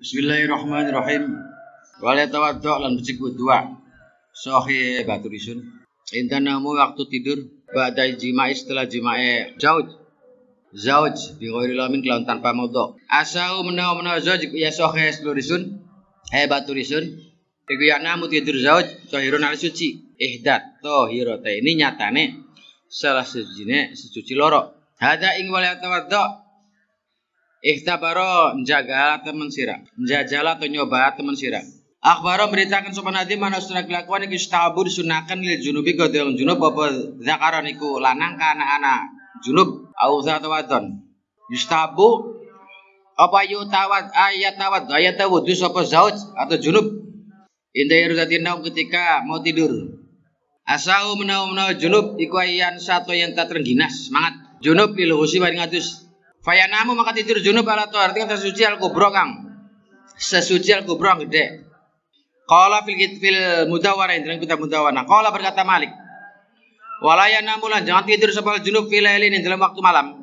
Bismillahirrahmanirrahim. Wala tawaddu lan becik dua. Sahih batur isun. Indanamu waktu tidur ba'da jima'i setelah jima'i zauj bi ghairi lamin kelawan tanpa modok. Asau menawa zauj ya sahih selurisun. Batur isun. Iku ya namu tidur zauj tahirun al suci. Ihdat tahirata ini nyatane salah sejine sesuci loro. Hada ing wala tawaddu ikhtabaro njaga temen sira, njajala atau nyoba temen sira. Akhbaro beritakan sopan hadi mana sunah kelakuan iku istahabu disunahkan lil junubi godel junub apa zakaron iku lanang ka anak-anak junub au zatawadon. Istahabu apa ayat ayat wudu sapa zauj atau junub inda yarudatina ketika mau tidur. Asau menawa junub iku ayan satu yang tak terengginas semangat junub lil husi maring atus. Fayanamu maka tidur junub ala to artinya sesuci al kubro kang sesuci al kubro gede. Qala fil mudawwarah dalam kitab mudawwarah. Qala berkata Malik. Wala yanamu lan jangan tidur sapal junub fil lailin dalam waktu malam.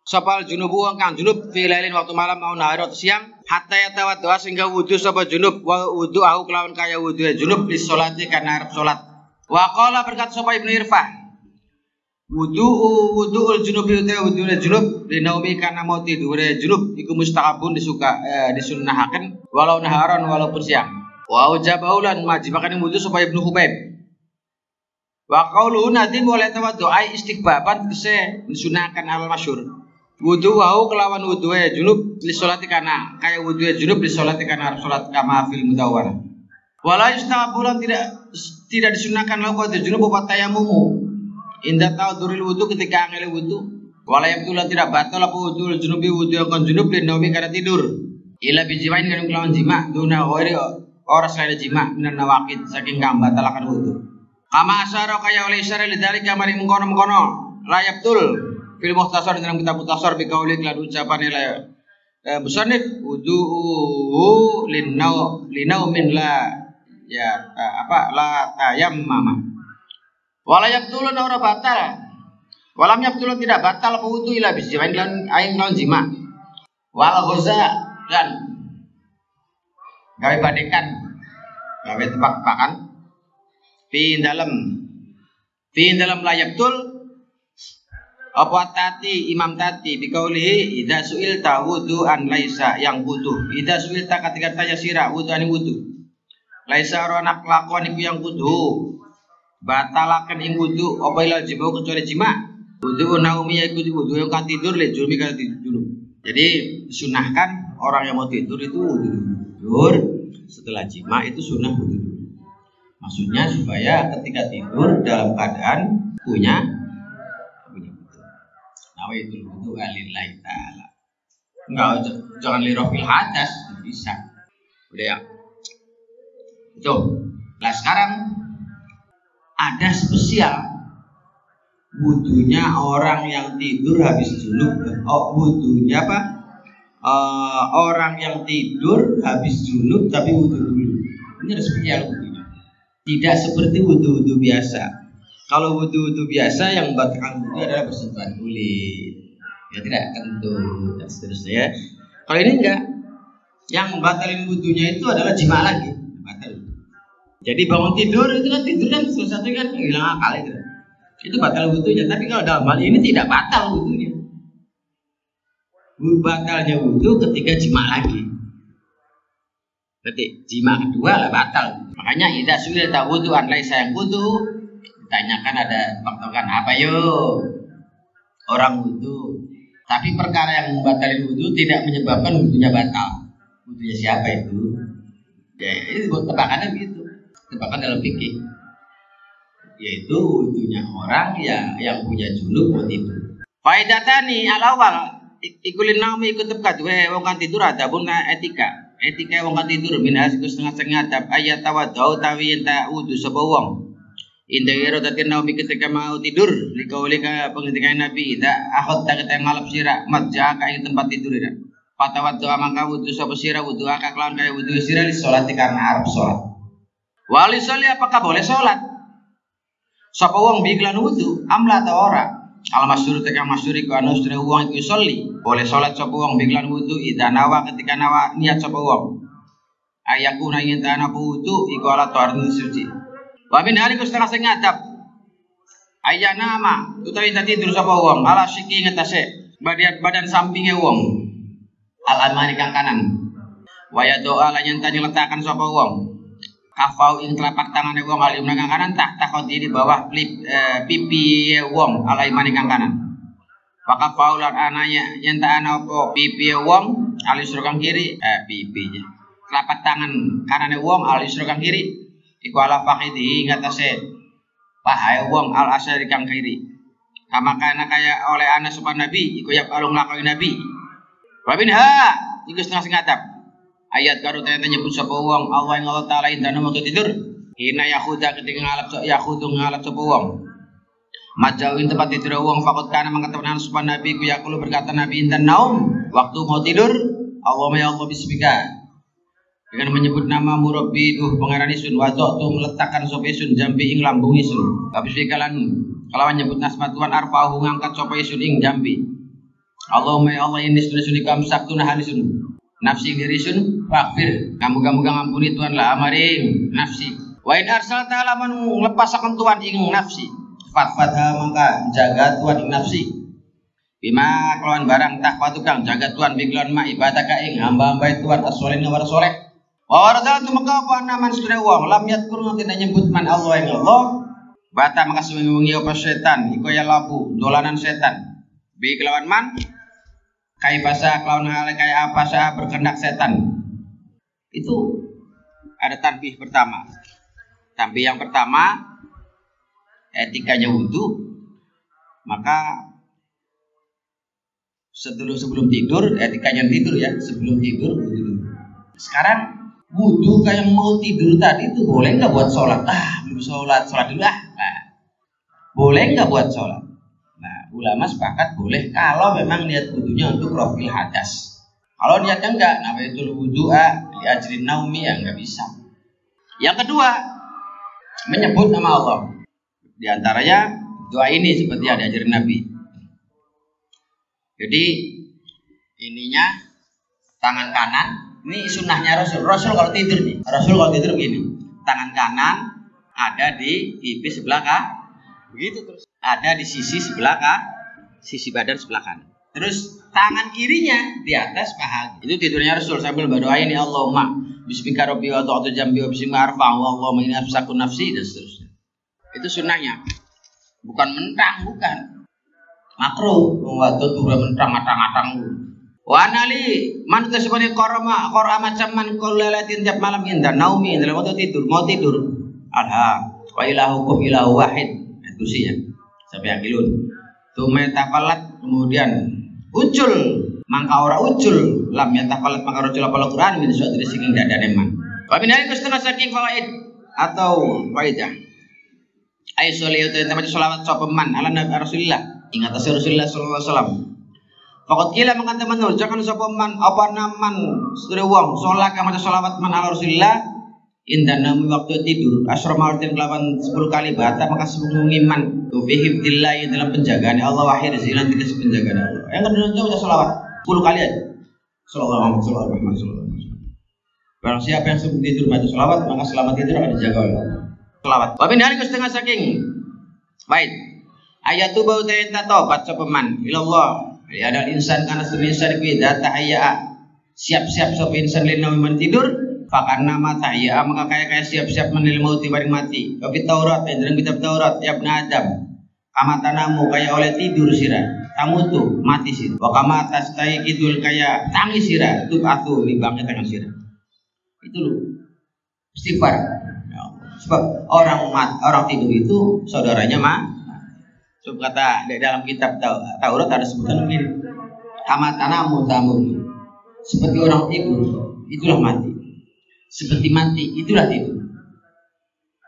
Sapal junubu kang junub fil lailin waktu malam mau nahar atau siang hatta yatawaddu sehingga wudu sapa junub wa wudu aku kelawan kaya wudu junub li sholati kana arep salat. Wa qala berkata sapa Ibnu Irfah wudu'ul junubi uta wudu'ul junub linaumi kana mau tidure junub iku mustahabun disunnahaken walau naharon walaupun siang. Wa ujabahu lan majibakan wudu supaya Ibnu Hubaib. Wa qauluhu nadim wala tawaddu ai istighbaban kese disunahkan al masyhur. Wudu wau kelawan wudu'e junub li sholati kana kaya wudu'e junub li sholati kana salat kama fil mudawwarah. Wala yustahabulan tidak disunahkan lakukan junub apa tayammum. Indah tahu duril wudu ketika angel wudu. Walayam tulah tidak batal apa wudu junubi wudu yang kon junub dan naumi karena tidur. Ila bijimain kan kelawan jima duna ghairi ora selain jima minan nawaqid saking kang batalakan wudu. Kama asyara kaya oleh isyara lidzalika mari mengkono-mengkono layap tul fil mukhtasar dalam kitab mukhtasar bi qauli lan ucapane la musannif wudu linau min la ya la tayammama. Walam yabtulun ora batal. Walam yabtulun tidak batal apa wudu ila bisjimain lan aing lawan jima. Wal ghaza dan gawe badekan gawe tebak-tebakan fi dalam layabtul apa tati imam tati bikaulihi idza su'ilta wudu'an laisa yang butuh idza su'ilta ketika tanya sira wudu'an wudu laisa ora nak lakon iku yang butuh batalakan ing wudu apa ila jima kecuali jima wudu naumi iku wudu yang kan tidur le jurmi kan tidur. Jadi disunahkan orang yang mau tidur itu wudu tidur setelah jima itu sunnah wudu. Maksudnya supaya ketika tidur dalam keadaan punya wudu. Nawaitul wudu lillahi taala. Enggak jangan lirofil hadas bisa. Udah ya. Itu. Nah sekarang ada spesial wudunya orang yang tidur habis junub. Wudunya apa? Orang yang tidur habis junub tapi wudu dulu. Ini ada spesial wudunya. Tidak seperti wudu-wudu biasa. Kalau wudu-wudu biasa yang membatalkan wudu adalah bersentuhan kulit. Ya tidak kentut dan seterusnya ya. Kalau ini enggak. Yang membatalkan wudunya itu adalah jima lagi. Batal. Jadi bangun tidur itu kan tidur kan sesuatu kan hilang akal itu. Itu batal wudunya. Tapi kalau dalam hal ini tidak batal wudunya. Batalnya wudu ketika jima lagi. Berarti jima kedua lah batal. Makanya idza su'ilta wudu'an laisa yang wudu ditanyakan ada faktorkan apa yo? Orang wudu. Tapi perkara yang membatalkan wudu tidak menyebabkan wudunya batal. Wudunya siapa itu? Ya itu tebakannya begitu. Tebakan dalam fikih yaitu wudunya orang yang punya junub mau tidur. Faidatani al-awwal ikulin naumi ikut tepat wong kan tidur ada pun etika wong kan tidur minhas iku setengah adab ayat tawadhu tawi enta wudu sapa wong inda ira dadi naumi ketika mau tidur likaulika pengendikan Nabi ida akhot tak ngalap sira madja ka ing tempat tidur ira fatawadhu mangka wudu sapa sira wudu ka kelawan kaya wudu sira li salat karena arep salat. Wali soli apakah boleh sholat? Sapa wong biklan wudu amla atau ora? al masyhur tekang masyhur iku anu sedene wong iku sholli boleh salat sapa wong biklan wudu idanawa ketika nawa niat sapa wong ayakuna yen ana wudu iku ala taharun suci wa min haliku setengah sing ngadap ayana ma utawi tadi tidur sapa wong ala siki ngetase badan sampinge wong al almani kang kanan waya doa lan yen tanya letakan sapa wong kafau ing telapak tangane wong alim kang kanan tak di bawah pipi wong alaimani kang kanan wa kafau lan ananya yen tak ana apa pipi wong alis kang kiri pipi telapak tangan kanane wong alis kang kiri iku ala fakhidi ngatasé pahae wong al asari kang kiri amakana kaya oleh ana sopan nabi iku ya alung lakoni nabi wa minha iku setengah sing ngadap ayat karo ternyata nyebut sapa wong Allah yang Allah taala indana waktu tidur hina yahuda ketika ngalap sapa wong majauin tempat tidur wong fakut kana mengatakan sopan nabi ku yaqulu berkata nabi indan naum waktu mau tidur Allahumma ya Allah bismika dengan menyebut nama murabbi duh pengarani sun wajah tu meletakkan sapa isun jambi ing lambung isun habis kalan kalawan nyebut nasma Tuhan arfa'u ngangkat sapa isun ing jambi Allahumma ya Allah ini sunni kamsak tunah halisun nafsi diri sun fakfir kamu-kamu ngampuni Tuhan lah amaring nafsi wa in arsalta laman lepasaken Tuhan ing nafsi fatfatha mangka jaga Tuhan ing nafsi bima kelawan barang takwa tukang jaga Tuhan biklan ma ibadah ka ing hamba-hamba Tuhan as-soleh wa soleh wa warada tumeka apa naman sedaya wong lam yadkur tidak nyebut man Allah ing Allah bata maka suwengi apa setan iku ya labu dolanan setan bi kelawan man kaifasa kelawan hal kaya apa sah berkehendak setan itu ada tanbih pertama. Tanbih yang pertama etikanya wudu maka sebelum tidur etikanya tidur ya sebelum tidur wudu. Sekarang wudu kayak mau tidur tadi itu boleh nggak buat sholat? Belum sholat dulu boleh nggak buat sholat? Nah, ulama sepakat boleh kalau memang niat wudunya untuk rafil hadas. Kalau niatnya enggak, nah itu wudu li ajrin naumi ya nggak bisa. Yang kedua, menyebut nama Allah. Di antaranya doa ini seperti yang diajarin Nabi. Jadi ininya tangan kanan. Ini sunnahnya Rasul. Rasul kalau tidur nih, Rasul kalau tidur begini, tangan kanan ada di pipi sebelah kanan, begitu terus. Ada di sisi sebelah kanan, sisi badan sebelah kanan. Terus tangan kirinya di atas paha. Itu tidurnya Rasul sambil berdoa ini Allahumma bismika rabbi wa ta'atu jambi wa bismika arfa'u wa Allahumma inni afsaku nafsi dan seterusnya. Itu sunnahnya. Bukan mentang, bukan. Makruh, waktu turun mentang atang-atang. Wa anali man tasbani qara macam man kullalatin tiap malam indah naumi dalam waktu tidur mau tidur alha wa ilahukum ilahu wahid itu sih ya sampai akilun tume tafalat kemudian ucul mangka ora ucul lam ya tafalat mangka ucul apa Al-Qur'an min suatu dari sing dadane man wa min hal setengah saking fawaid atau faidah ay sholih itu tempat selawat sapa man ala nabi Rasulullah ingat Rasulullah sallallahu alaihi wasallam. Fakat kila mengatakan menurut jangan sapa man apa naman sedaya wong salat kang maca selawat man ala Rasulillah indah namu waktu tidur asra martin kelawan 10 kali bata maka semungi man fi hifdzillah dalam penjagaan Allah wahid zilan tidak penjagaan Allah. Yang kedua baca selawat 10 kali aja. Sallallahu alaihi wasallam. Barang siapa yang sebelum tidur baca selawat maka selamat tidur akan dijaga oleh Allah. Selawat. Wa min hari setengah saking. Baik. Ayatu bau ta'enta tobat sapa man ilallah. Ya ada insan karena semisal kita tahayya siap-siap sop insan lina man tidur fakarna ma tahayya maka kaya siap-siap menil mauti bareng mati tapi Taurat dalam kitab Taurat ya ibn Adam kamatanamu kaya oleh tidur sira kamu tuh mati sira wa kama tastai kidul kaya tangis sira tu atuh dibangkit tangan sira itu loh istighfar ya Allah. Sebab orang tidur itu saudaranya Sebab kata di dalam kitab Taurat ada sebutan begini. Kamatanamu tamu. Seperti orang tidur, itulah mati. Seperti mati, itulah tidur.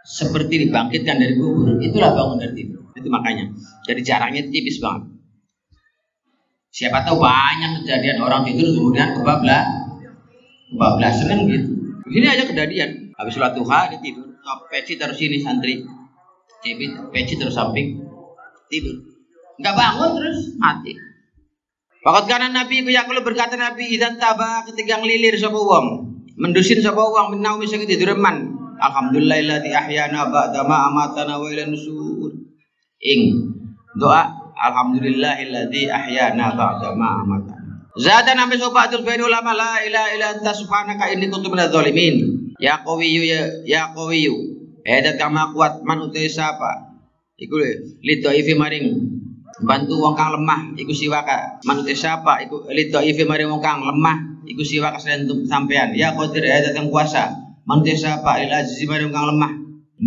Seperti dibangkitkan dari kubur, itulah bangun dari tidur. Itu makanya. Jadi jaraknya tipis banget. Siapa tahu banyak kejadian orang tidur kemudian kebablasan gitu. Ini aja kejadian. Habis sholat duha dia tidur, peci taruh sini santri. Peci taruh samping. Tidur Enggak bangun terus mati. Fakat kana Nabi yaqulu berkata Nabi idzan taba ketika ngelilir sapa wong, mendusin sapa wong minau bisa tidureman. Alhamdulillahilladzi ahyana ba'da ma amatana wa ila nusur. Doa alhamdulillahilladzi ahyana ba'da ma amatana. Zada nabi sobatul bain ulama la ilaha illa anta subhanaka inni kuntu minadz zalimin. Ya qawiyyu ya qawiyyu. Edat kama kuat man utai sapa. Iku lidhaifi maring bantu wong kang lemah iku siwaka manut siapa iku lidhaifi maring wong kang lemah iku siwaka sampean ya qadir edat kang kuasa manut siapa il aziz maring wong kang lemah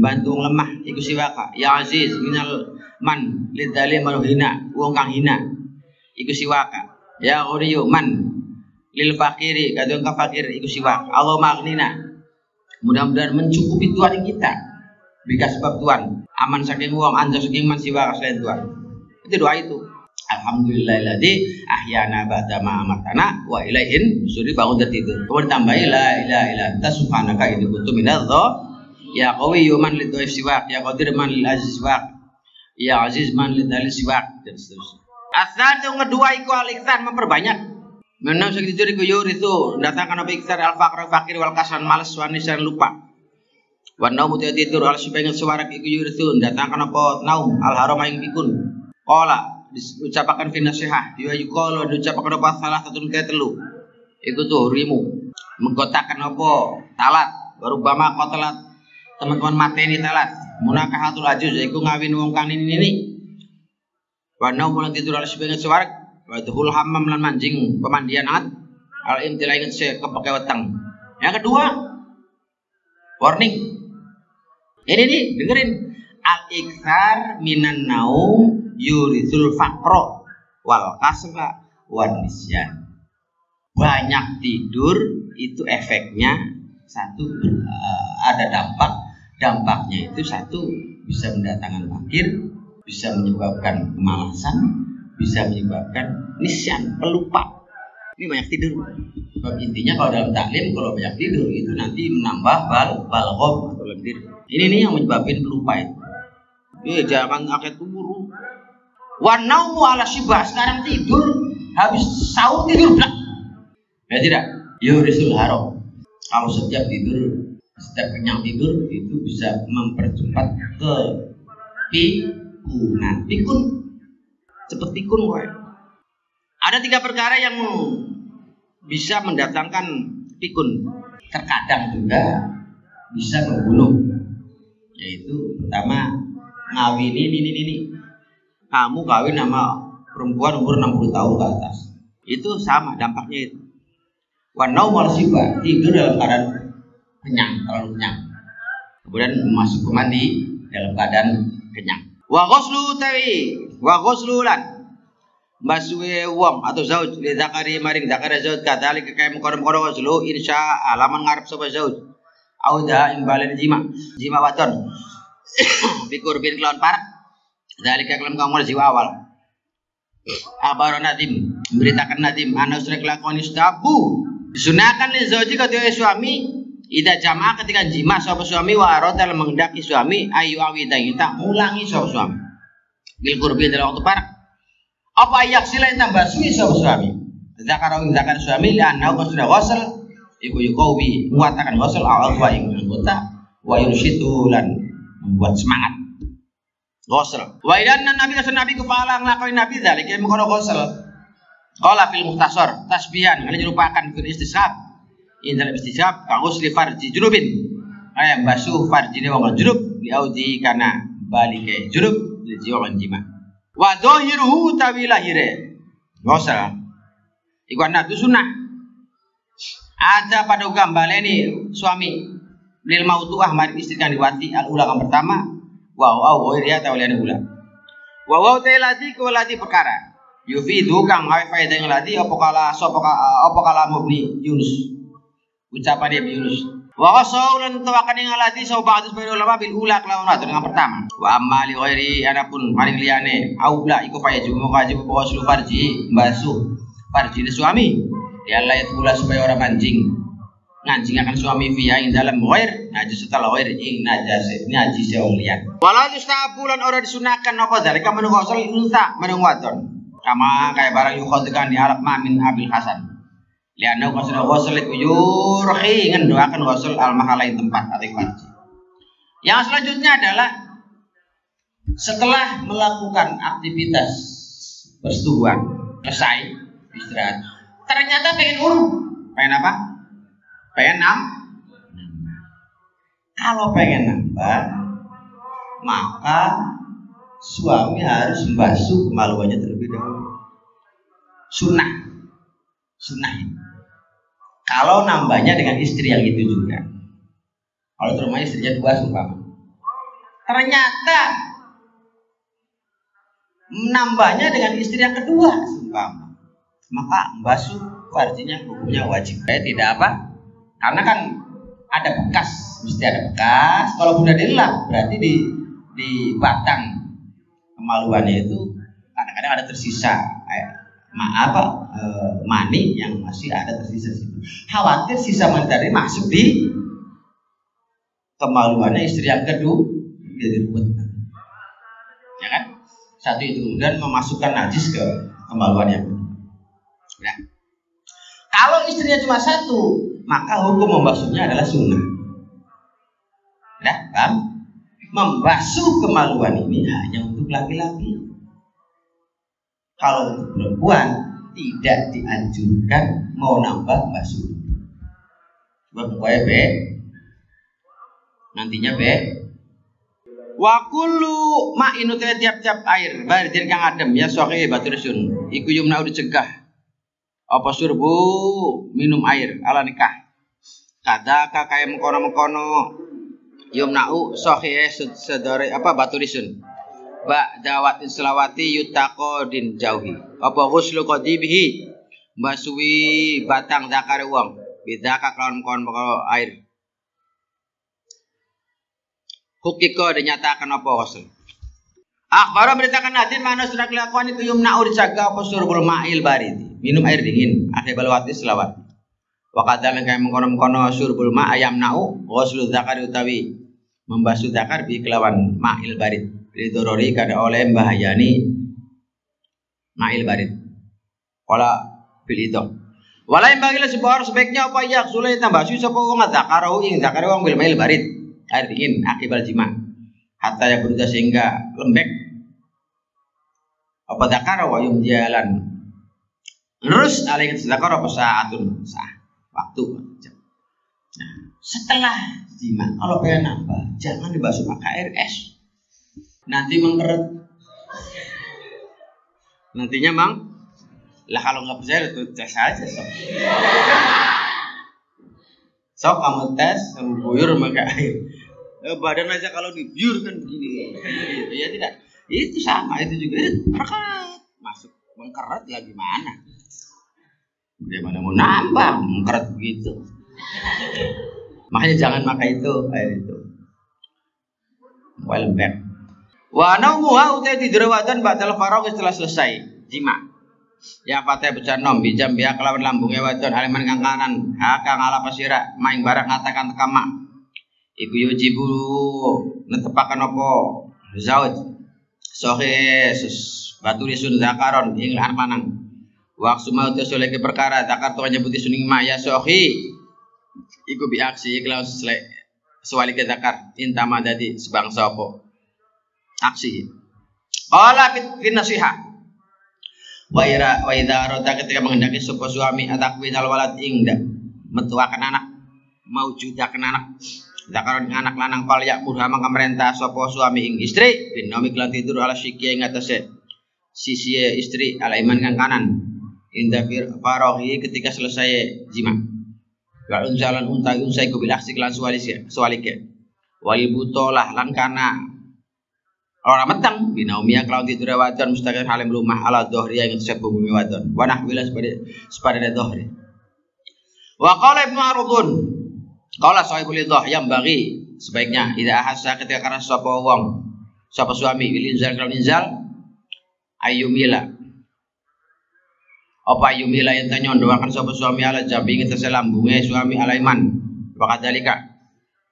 bantu wong lemah iku siwaka ya aziz minal man lidzalim hina wong kang hina iku siwaka ya ghaniyu man lil fakiri kadang ka fakir iku siwak Allah maghnina mudah-mudahan mencukupi Tuhan kita bika sebab Tuhan aman saking wong anja saking man siwaka selain Tuhan. Itu doa itu. Alhamdulillahilladzi ahyana ba'da ma amatana wa ilaihin nusuri bangun dari tidur. Kemudian tambahi la ilaha illa anta subhanaka inni kuntu minadz ya qawiyyu man lidhaif siwak ya qadir man lil aziz siwak ya aziz man lidhalil siwak dan seterusnya. Asal yang kedua iku al-iktsar memperbanyak. Menang sakit tidur iku yuritu datangkan apa iktsar al-faqr fakir wal kasan malas wanisan lupa. Wa naum tidur al supaya suara iku yuritu datangkan apa naum al-haram ing pikun. Qala diucapkan fi nasihat ya yuqalu diucapkan apa salah satu ke telu itu tuh rimu mengkotakan apa talat baru bama qatalat teman-teman mateni talat munakahatul ajuz iku ngawin wong kang ini wa nau mulan tidur ala sebagai suara wa tuhul hammam lan manjing pemandian at al imtila ingin se kepake weteng. Yang kedua warning ini nih dengerin al-iktsar minan naum yurisul faqra wal kasra wan nisyan. Banyak tidur itu efeknya satu ada dampaknya itu satu bisa mendatangkan fakir, bisa menyebabkan kemalasan, bisa menyebabkan nisyan, pelupa. Ini banyak tidur. Sebab intinya kalau dalam taklim kalau banyak tidur itu nanti menambah balgham atau lendir. Ini nih yang menyebabkan pelupa itu. Jangan akhir kubur. Wanaumu ala syibah sekarang tidur habis sahur tidur blak. Ya tidak. Yurisul haram. Kalau setiap kenyang tidur itu bisa mempercepat kepikunan. Pikun cepet pikun woy. Ada 3 perkara yang bisa mendatangkan pikun. Terkadang juga bisa membunuh. Yaitu pertama ngawin ini. Kamu kawin sama perempuan umur 60 tahun ke atas. Itu sama dampaknya itu. Wanau malsiba tidur dalam keadaan kenyang, terlalu kenyang. Kemudian masuk ke mandi dalam keadaan kenyang. Wa ghuslulan basuhe wong atau zauj li zakari maring zakara zauj kadalik kaya mengkono-kono ghuslu insya alaman ngarep sapa zauj. Auda ing balen jima waton. Bikur bin kelawan parak. Zalika kalam kamu jiwa awal. Abaron nadim memberitakan nadim anak sudah kelakuan istabu disunahkan li zauji ketika suami ida jamaah ketika jima sapa suami wa arada menghendaki suami ayu awida kita ulangi sapa suami bil qurbi dalam waktu parak apa yaksila tambah suwi sapa suami zakar suami lan nau sudah ghusl iku yuqawi muatakan ghusl awal wa ing anggota wa yurshidu lan membuat semangat ghusl. Wa idanna nabi nabi kepala nglakoin nabi zalik yang mengkono ghusl. Qala fil mukhtasar tasbihan kali dirupakan fil istishab. In dalam istishab ka ghusli farji junubin. Aya basuh farjine wong junub di audi kana balike junub di jiwan jima. Wa dhahiruhu tawilahire. Ghusl. Iku ana sunah. Ada pada gambaleni suami lil mautuah mari istri kan diwati al ulang pertama. Wow, ya tawlian ulah. Wow telati ko lati perkara. Yufidu kang hawe faedah yang lati apa kala mubni Yunus. Ucapan dia Yunus. Wa qasaulan tawakan yang lati sahabat sebagai ulama bil ula kelawan atur yang pertama. Wa amali ghairi anapun maring liyane aula iku faedah wajib bawaslu farji basuh farji suami. Ya Allah itu supaya orang mancing. nganjingaken suami fiya ing dalam ghair najis setelah ghair ing najis wong liyan. Wala yustabulan ora disunahkan apa dalika menung ghusl unsa menung wadon. Kama kaya barang yukhadkan di Arab ma min Abil Hasan. Lianna ghusl iku yurhi ngendoaken ghusl al-mahala ing tempat atau farji. Yang selanjutnya adalah setelah melakukan aktivitas persetubuhan selesai istirahat, ternyata pengen urut. Pengen apa? Pengen kalau pengen nambah, maka suami harus membasuh kemaluannya terlebih dahulu. Sunnah. Kalau nambahnya dengan istri yang itu juga. Kalau di rumah istrinya 2 sumpah. Ternyata menambahnya dengan istri yang kedua sumpah. Maka membasuh farjinya hukumnya wajib. Tidak apa? Karena kan ada bekas, mesti ada bekas. Kalau sudah dilap, berarti di batang kemaluannya itu kadang-kadang ada tersisa mani yang masih ada tersisa situ. Khawatir sisa mani tadi masuk di kemaluannya istri yang kedua, jadi ruwet. Ya kan? Satu itu kemudian memasukkan najis ke kemaluan yang kedua. Ya. Kalau istrinya cuma 1, maka hukum membasuhnya adalah sunnah. Ya, kan? Membasuh kemaluan ini hanya untuk laki-laki. Kalau untuk perempuan tidak dianjurkan mau nambah basuh. Coba pokoknya B. Nantinya B. Wa kullu ma'in tiap-tiap air baridin kang adem ya sohi baturisun. Iku yumna dicegah. Apa surbu minum air ala nikah. Kada kakaya mengkono-mengkono yumna'u sohi sedore apa baturisun. Ba dawatin selawati yutako din jauhi. Apa ghuslu qadibihi basuwi batang zakar wong. Bidaka kelawan mengkono air. Hukiko dinyatakan apa ghusl. Akhbar beritakan hadin mana sudah kelakuan itu yumna'u dijaga apa surbul ma'il barid. Minum air dingin akhir balwati selawat. Wa kadang kaya mengkono-mengkono surbul ma ayam na'u ghuslu zakar utawi membasuh zakar bi kelawan ma'il barid. Lidorori kada oleh bahayani ma'il barid. Wala bil itu. Wala yang bagilah sebuah sebaiknya apa yak sulai tambah susu sapa wong zakarahu ing zakar wong bil ma'il barid. Air dingin akibat jima. Hatta ya berusaha sehingga lembek. Apa zakar wa yum jalan. Terus alaihi zakar apa saatun sah waktu. Nah, setelah jima kalau pengen nambah jangan dibasuh pakai air es. Nanti mengkeret. Nantinya mang lah kalau nggak percaya itu tes aja sok. Sok kamu tes kamu buyur pakai air. Badan aja kalau dibiur kan begini. Ya tidak. Itu sama itu juga berkat masuk mengkeret lah gimana? Bagaimana mau nambah mengkeret begitu? Makanya jangan pakai itu air itu. Well back. Wa naumuha utai tidur wadan batal faragh setelah selesai jima. Ya fatah becan nom bijam biak kelawan lambungnya wadon aliman kang kanan kang ala pasira maing barang ngatakan tekama. Iku yujibu netepaken apa zauj sohe batu risun zakaron ing anak lanang. Waktu mau tersoleke perkara zakar to nyebuti suning ma ya sohi iku biaksi kelawan sewalike zakar intama dadi sebangsa apa aksi. Qala fi nasiha. Wa idza arada ketika menghendaki sapa suami atakwin al walad ingda metuakan anak maujudaken anak zakaron anak lanang fal yakmurha mangka merintah sapa suami ing istri binomi kelan tidur ala syiki ing atase sisi istri ala iman kang kanan inda faraghi ketika selesai jima. Wa unzalan unsai ku bil aksi kelan sualike wal butolah lan kana ora meteng binaumia kelawan tidur wadon mustaqil halim rumah ala dhuhriya ing sebab bumi wadon wa nahwila sepadane dhuhri. Wa qala ibnu arudun qala sahibul idhah yang bagi sebaiknya idza ahassa ketika karena sapa wong sapa suami ilinzal kalau inzal ayyumila apa ayyumila yen nyondo akan sapa suami ala jambi ing lambunge suami alaiman Wakadzalika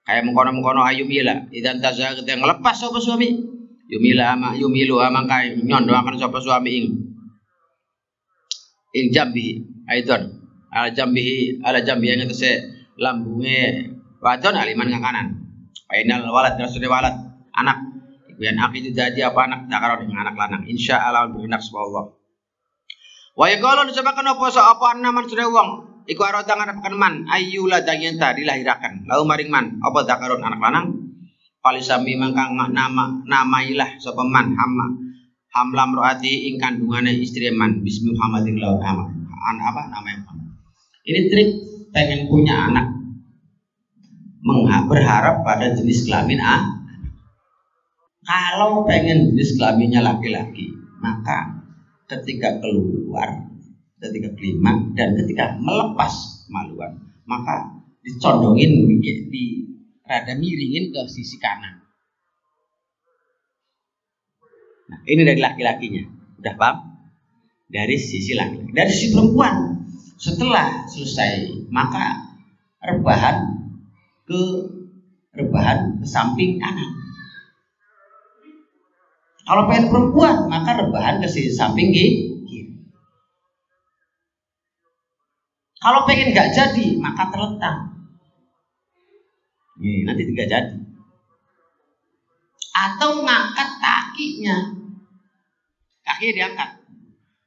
kayak mengkono-mengkono ayumila idan tazaga yang ngelepas sapa suami yumilu mangka nyondoaken sapa suami ing jambi aidon ala jambi yang ngetese lambunge wadon aliman kang kanan final walad rasule walad anak yang akidu jadi apa anak dakaro dengan anak lanang insyaallah berkenak subhanallah wa yaqulu disabakan apa naman sudah wong iku arada ngarepken man ayyula daging tadi dilahiraken lau maring man apa zakarun anak lanang palisami mangkang namailah sapa man hamlam roati ing kandungane istri man bismi Muhammadin lau apa namanya ini trik pengen punya anak berharap pada jenis kelamin A. Kalau pengen jenis kelaminnya laki-laki maka ketika keluar ketika kelima dan ketika melepas kemaluan maka dicondongin di rada miringin ke sisi kanan. Nah ini dari laki-lakinya udah paham? Dari sisi laki-laki. Dari sisi perempuan setelah selesai maka rebahan ke samping kanan. Kalau pengen perempuan maka rebahan ke sisi samping kiri. Kalau pengen nggak jadi, maka terletak. Nih, nanti tidak jadi. Atau ngangkat kakinya. Kakinya diangkat.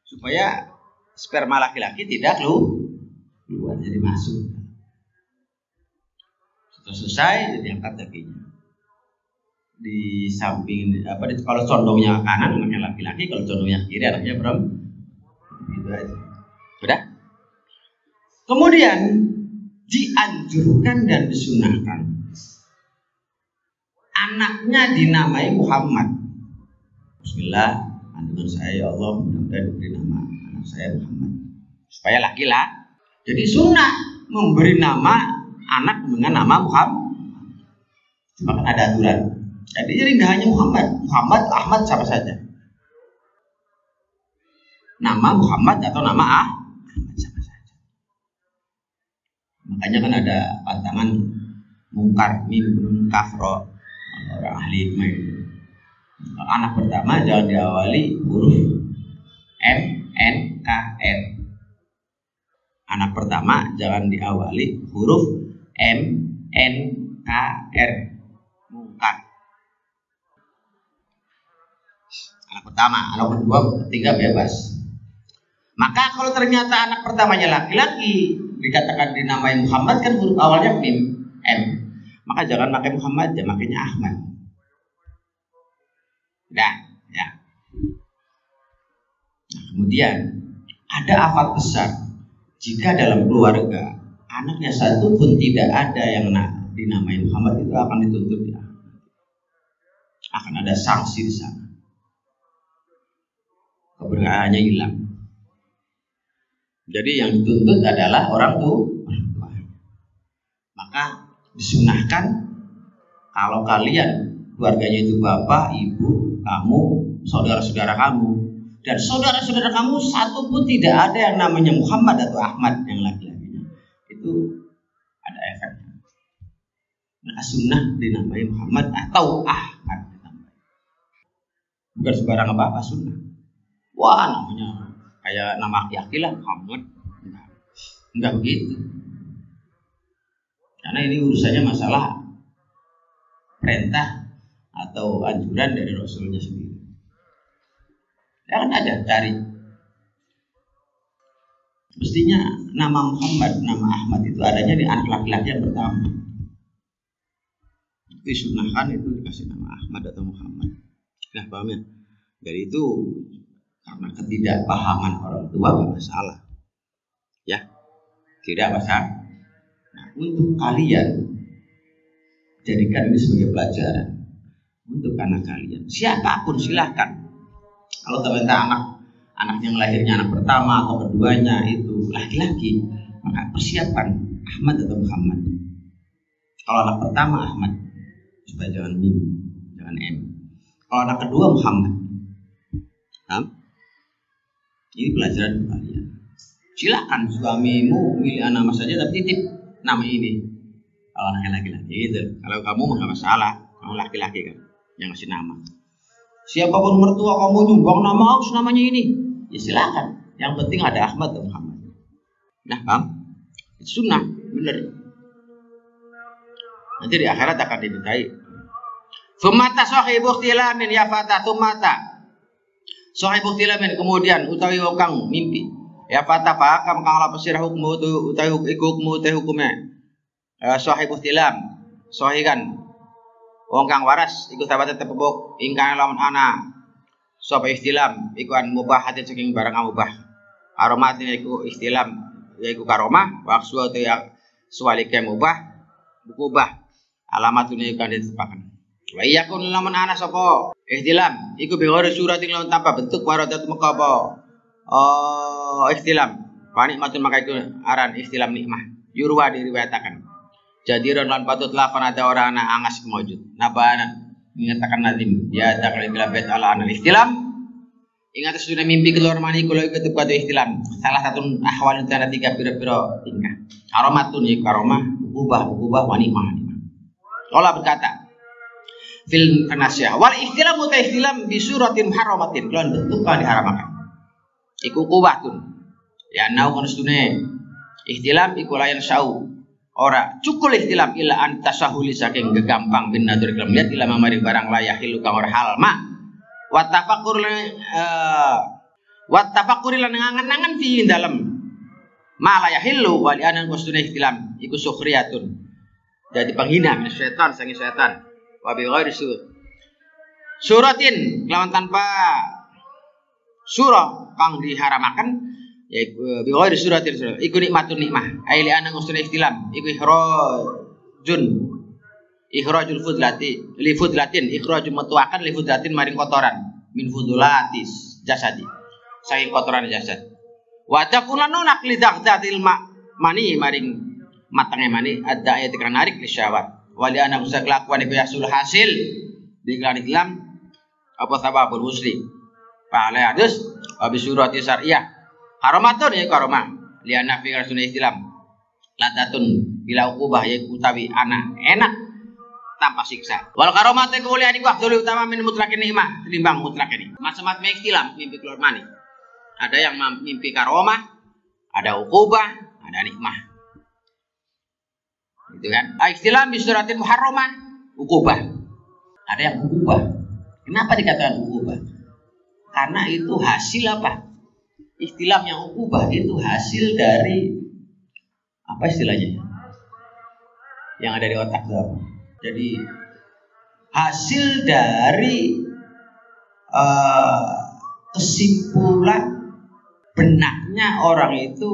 Supaya sperma laki-laki tidak keluar, jadi masuk. Setelah selesai, jadi angkat kakinya. Di samping, kalau condongnya kanan, anaknya laki-laki. Kalau condongnya kiri, anaknya perempuan. Gitu aja. Udah? Kemudian dianjurkan dan disunahkan anaknya dinamai Muhammad. Bismillah, kandungan saya ya Allah mudah-mudahan diberi nama anak saya Muhammad supaya laki-laki. Jadi sunnah memberi nama anak dengan nama Muhammad. Cuma kan ada aturan. Jadi nggak hanya Muhammad, Ahmad siapa saja. Nama Muhammad atau nama Ahmad siapa saja. Makanya kan ada pantangan mungkar mim kafro orang ahli hikmah itu. Anak pertama jangan diawali huruf M N K R. Anak pertama jangan diawali huruf M N K R. Mungkar. Anak pertama, anak kedua, ketiga bebas. Maka kalau ternyata anak pertamanya laki-laki dikatakan dinamai Muhammad kan huruf awalnya mim M, maka jangan pakai Muhammad, jangan makainya Ahmad. Nah, ya. Nah, kemudian ada afat besar jika dalam keluarga anaknya satu pun tidak ada yang dinamai Muhammad itu akan dituntut ya. Akan ada sanksi di sana. Keberadaannya hilang. Jadi yang dituntut adalah orang tua. Maka disunahkan kalau kalian keluarganya itu bapak, ibu, kamu, saudara-saudara kamu, dan saudara-saudara kamu satu pun tidak ada yang namanya Muhammad atau Ahmad yang laki-lakinya, itu ada efeknya. Maka sunnah dinamai Muhammad atau Ahmad. Bukan sembarang apa-apa sunnah. Wah namanya kayak nama aki-aki lah Muhammad. Enggak begitu. Karena ini urusannya masalah perintah atau anjuran dari Rasulnya sendiri. Ya kan ada dari. Mestinya nama Muhammad, nama Ahmad itu adanya di anak laki-laki yang pertama. Disunahkan itu dikasih nama Ahmad atau Muhammad. Nah paham ya? Dari itu karena ketidakpahaman orang tua gak masalah. Ya, tidak masalah. Nah, untuk kalian jadikan ini sebagai pelajaran untuk anak kalian. Siapapun silahkan. Kalau ternyata anak yang lahirnya anak pertama atau keduanya itu laki-laki, maka persiapkan Ahmad atau Muhammad. Kalau anak pertama Ahmad, supaya jangan mim, jangan M. Kalau anak kedua Muhammad. Ini pelajaran untuk kalian. Silakan suamimu milih nama saja tapi titip nama ini. Kalau laki-laki gitu. Kalau kamu nggak masalah, kamu laki-laki kan yang ngasih nama. Siapapun mertua kamu nyumbang nama harus namanya ini, ya silakan. Yang penting ada Ahmad dan Muhammad. Nah, paham? Itu sunnah, benar. Nanti di akhirat akan dimintai. Sumata sahibu ikhtilamin ya fata sumata. Sahibu ikhtilamin kemudian utawi kang mimpi. Ya fata fakam kang la pasirah hukmu utawi hukmu te hukume. Sahibu ikhtilam, sahikan. Wong kang waras iku sabate tepebok ingkang lamun ana. Sapa ikhtilam iku an mubah hati saking barang mubah. Aromatin iku ikhtilam yaiku karomah wa suatu yang suwalike mubah mukubah alamatun iku ditepaken. Wa iyakun lamun ana sapa ihtilam iku bigore suratin lawan tanpa bentuk waradat meka apa ihtilam panikmatun maka iku aran ihtilam nikmah yurwa diriwayataken jadiron lan patut lafan ada orang ana angas kemujud nabana mengatakan nazim ya takal bait ala anal ihtilam ingat sudah mimpi keluar mani kula iku tepat ihtilam salah satu ahwal antara tiga pira-pira tingkah aromatun iku aromah ubah wanimah Allah berkata fil nasyah wal ihtilam muta ihtilam bi suratin haramatin lan bentuk kan diharamakan iku kuwatun ya nau kono stune ihtilam iku layan sau ora cukul ihtilam ila an tasahuli saking gegampang bin nadur kelam lihat ila mamari barang layahilu kang ora halal ma wa tafakkur lan ngangen-ngangen fi dalem ma layahilu wa li anan kostune ihtilam iku sukhriyatun jadi penghina min setan sangi setan wa bi ghairi suratin lawan tanpa surah kang diharamaken yaiku bi ghairi suratin iku nikmatun nikmah ai li ana ustul ikhtilam iku ikhrajul fudlati li fudlatin ikhrajul metuakan li fudlatin maring kotoran min fudulatis jasadi saking kotoran jasad wa takunanu nakli daqdatil mani maring matangnya mani ada ayat yang narik di syawat wali anak usaha kelakuan iku yasul hasil di iklan apa sababul muslim pahala hadis habis surat syariah haramatun ya karomah li anak fi rasul islam ladatun bila ukubah ya utawi anak enak tanpa siksa wal karomate kemuliaan iku afdhal utama min mutlakin nikmah timbang mutlakin macam-macam ikhtilam mimpi keluar mani ada yang mimpi karomah ada ukubah ada nikmah gitu kan ikhtilam bi suratin muharramah ukubah ada yang ukubah kenapa dikatakan ukubah karena itu hasil apa ikhtilam yang ukubah itu hasil dari apa istilahnya yang ada di otak itu apa jadi hasil dari kesimpulan benaknya orang itu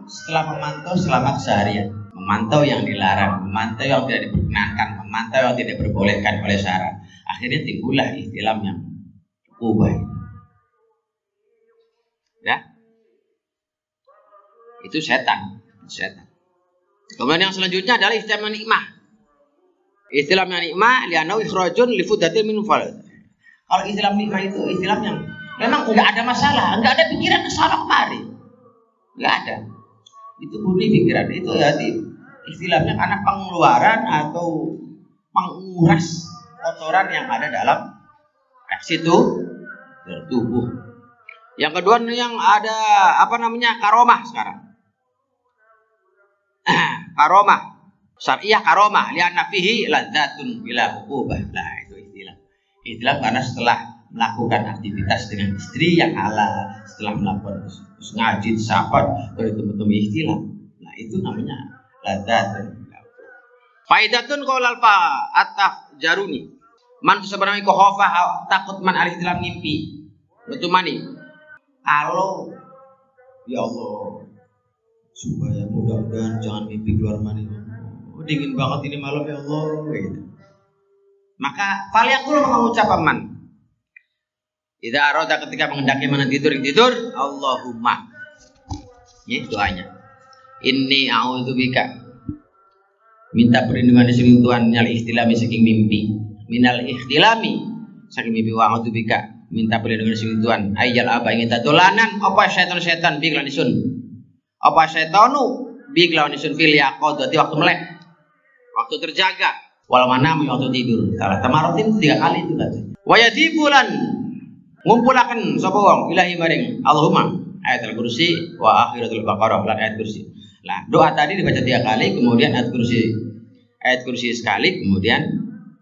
setelah memantau selama keseharian memantau yang dilarang, memantau yang tidak diperkenankan, memantau yang tidak diperbolehkan oleh syara. Akhirnya timbullah ikhtilam yang ubah. Ya, itu setan. Kemudian yang selanjutnya adalah ikhtilam yang nikmah. Ikhtilam yang nikmah lianau ikhrajun li fudatin min fal. Kalau ikhtilam nikmah itu ikhtilam yang memang enggak ada masalah, enggak ada pikiran kesana kemari. Enggak ada. Itu murni pikiran itu ya istilahnya karena pengeluaran atau menguras kotoran yang ada dalam situ tubuh. Yang kedua yang ada apa namanya karomah sekarang. Karomah syariah karomah lianna fihi ladzatun bila uqubah. Nah itu istilah karena setelah melakukan aktivitas dengan istri yang halal, setelah melakukan ngaji sahabat bertemu ikhtilam. Nah itu namanya ladzatun. Faidatun qaulal fa ataf jaruni. Man sebenarnya kok khofa takut man al-ihtilam ngimpi. Betul mani. Kalau ya Allah supaya mudah-mudahan jangan mimpi keluar mani. Oh, dingin banget ini malam ya Allah gitu. Maka falyaqul mengucap man idza arada ketika menghendaki mana tidur Allahumma. Ini doanya. Inni a'udzubika. Minta perlindungan dari Tuhan minal ihtilami saking mimpi. Minal ihtilami saking mimpi wa a'udzubika. Minta perlindungan dari Tuhan. Ayyal aba ingin tatulanan apa setan-setan bi klanisun. Apa setanu bi klanisun fil yaqadati waktu melek. waktu terjaga. Wal manam waktu tidur. Salah tamarotin 3 kali itu kan. Wa yadibulan ngumpulaken sapa wong ilahi maring Allahumma ayatul kursi wa akhiratul baqarah lan ayat kursi. Nah, doa tadi dibaca 3 kali, kemudian ayat kursi sekali, kemudian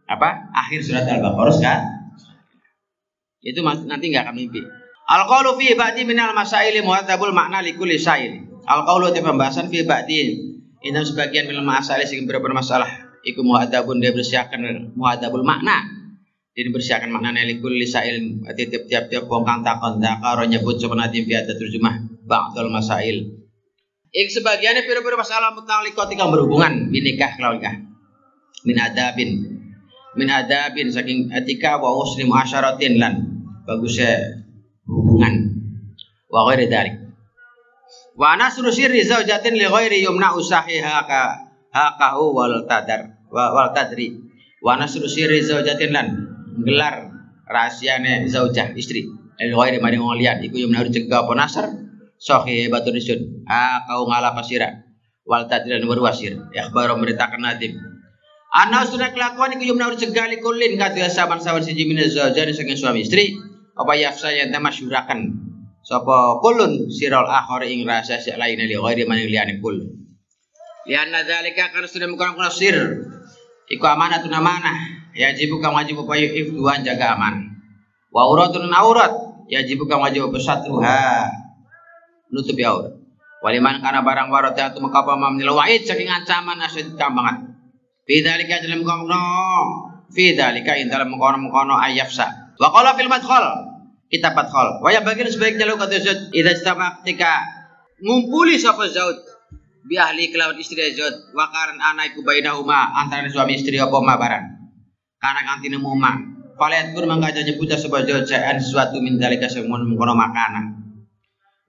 apa? Akhir surat Al-Baqarah sekali. Itu nanti enggak akan mimpi. Al-qaulu fi ba'di minal masaili muhadzabul makna likulli sa'il. Al-qaulu itu pembahasan fi ba'di ini sebagian minal masaili sing beberapa masalah iku muhadzabun dia bersiakan muhadzabul makna. Dia bersiakan maknane likulli sa'il tiap-tiap wong kang takon zakaro nyebut sapa nadim fi ada terjemah ba'dul masail. Sebagiannya pira-pira masalah muta'alliqat kang berhubungan binikah kelawan nikah. Min adabin saking etika wa usri muasyaratin lan bagusnya hubungan wa ghairi dzalik. Wa nasru sirri zaujatin li ghairi yumna usahiha haqahu wal tadri. Wa nasru sirri zaujatin lan gelar rahasiane zaujah istri. Li ghairi maring wong liyan iku yumna cegah apa nasr sahih batun isun. Kau ngalah pasira wal tadri lan berwasir. Ikhbar memberitakan nadim. Ana sunah kelakuan iku yumna cegah likulin kadya saban-saban siji min zaujah saking suami istri. Apa yafsa yang masyhuraken sapa kulun sirul akhir ing rasa sak lain li ghairi man liyane kul lianna zalika kan sudah mukon sir iku amanatun amanah yajibu kang wajib upaya ifduan jaga aman wa auratun aurat yajibu kang wajib pesatruha nutupi aurat waliman kana barang warat atu makapa mamnil wa'id saking ancaman asyid kambangan fi dzalika dalam kono fi dzalika ing dalam kono ayafsa. Wa qala fil madkhal kitab madkhal wa ya bagian sebaiknya lo kata zaud idza istama ketika ngumpuli sapa zaud bi ahli kelawan istri zaud wa qaran ana iku bainahuma antara suami istri apa ma barang kana kang tinemu ma falet kur mangga nyebut sapa zaud saen sesuatu min dalika semun mengkono makanan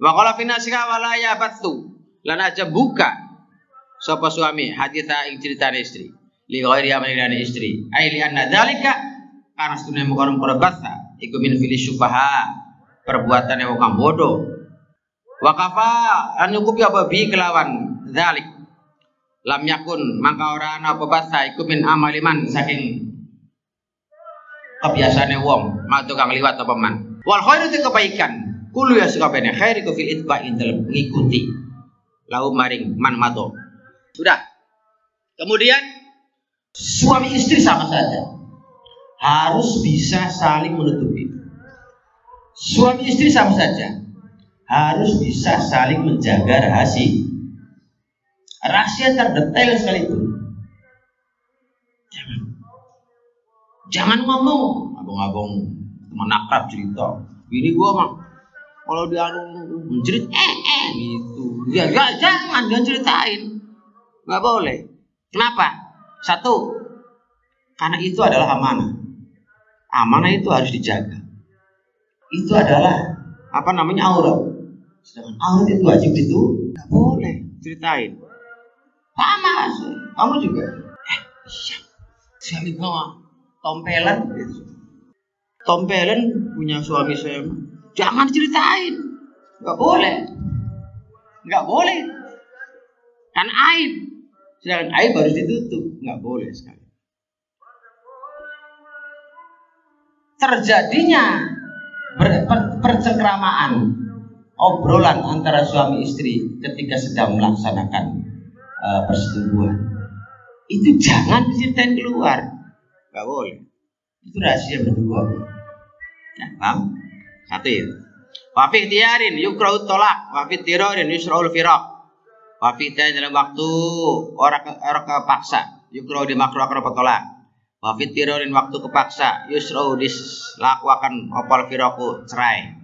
wa qala fi nasika wala ya batu lan aja buka sapa suami haditha ing critane istri li ghairi amrina istri ai li anna dalika karena sedunia mengkorong perbasa iku min fili syufaha perbuatan yang wong bodoh wakafa an nyukupi apa bi kelawan zalik lam yakun maka ora ana apa basa iku min amaliman saking kebiasaane wong matu kang liwat apa man wal khairu te kebaikan kulo ya sakabehane khair iku fil itba'in dalam mengikuti lau maring man mato sudah. Kemudian suami istri sama saja harus bisa saling menutupi. Suami istri sama saja harus bisa saling menjaga rahasia. Rahasia terdetail sekalipun. Jangan ngomong abang-abang teman akrab cerita. Ini gua mah kalau dia mencerit gitu. Ya jangan ceritain. Nggak boleh. Kenapa? Satu, karena itu adalah amanah. Amanah itu harus dijaga. Itu adalah aurat. Sedangkan aurat itu wajib itu nggak boleh ceritain. Sama, kamu juga. Iya. Suami gua tompelan gitu. Tompelan punya suami saya. Jangan ceritain. Nggak boleh. Nggak boleh. Kan aib. Sedangkan aib harus ditutup. Nggak boleh sekali. Terjadinya percengkramaan obrolan antara suami istri ketika sedang melaksanakan persetubuhan itu jangan diceritain keluar, nggak boleh. Itu rahasia berdua. Nah, paham? Satu ya. Wafi tiarin yukraut tolak, wafi tirorin yusraul firaq. Wafi dalam waktu orang kepaksa yukrau dimakruhkan tolak. Wafit tirorin waktu kepaksa yusrau dilakukan opal firaku cerai.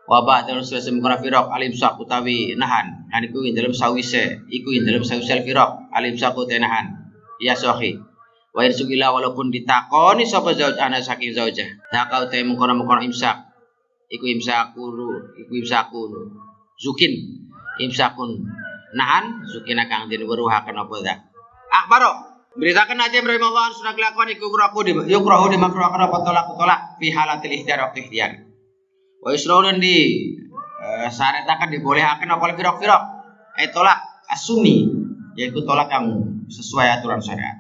Wabah dalam selesai mengkona firaq alim sak utawi nahan. Dan iku dalam sawise iku dalam sawise firaq alim sak utawi nahan. Ya sahih. Wa irsugila walaupun ditakoni sapa zauj ana saking zaujah. Dakau utawi mengkona imsak. Iku imsakun. Zukin imsakun nahan zukina kang den weruhaken apa dak. Akbaro beritakan aja rahimahullah sudah kelakuan yukrahu dimakruhkan apa tolak fi halatil ikhtiar waktu ikhtiar. Wa yusraun di syaratakan dibolehkan apa firaq tolak asumi yaitu tolak yang sesuai aturan syariat.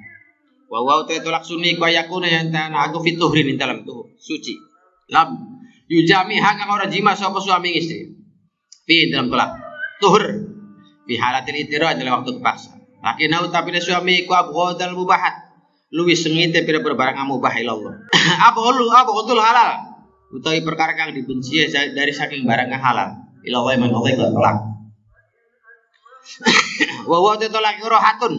Wa wa tolak sunni ku yakuna yang tanah aku fituhrin dalam tuh suci. Lam yujami hak orang jima sapa suami istri. Fi dalam tolak tuhur fi halatil itira dalam waktu terpaksa. Lakinau tapi suami ku abghadal mubahat. Luwih sengite pira-pira barang mubah ilallah. Abghadul halal. Utawi perkara kang dibenci dari saking barang halal. Ilallah man Allah tolak. Wa wa tolak rohatun.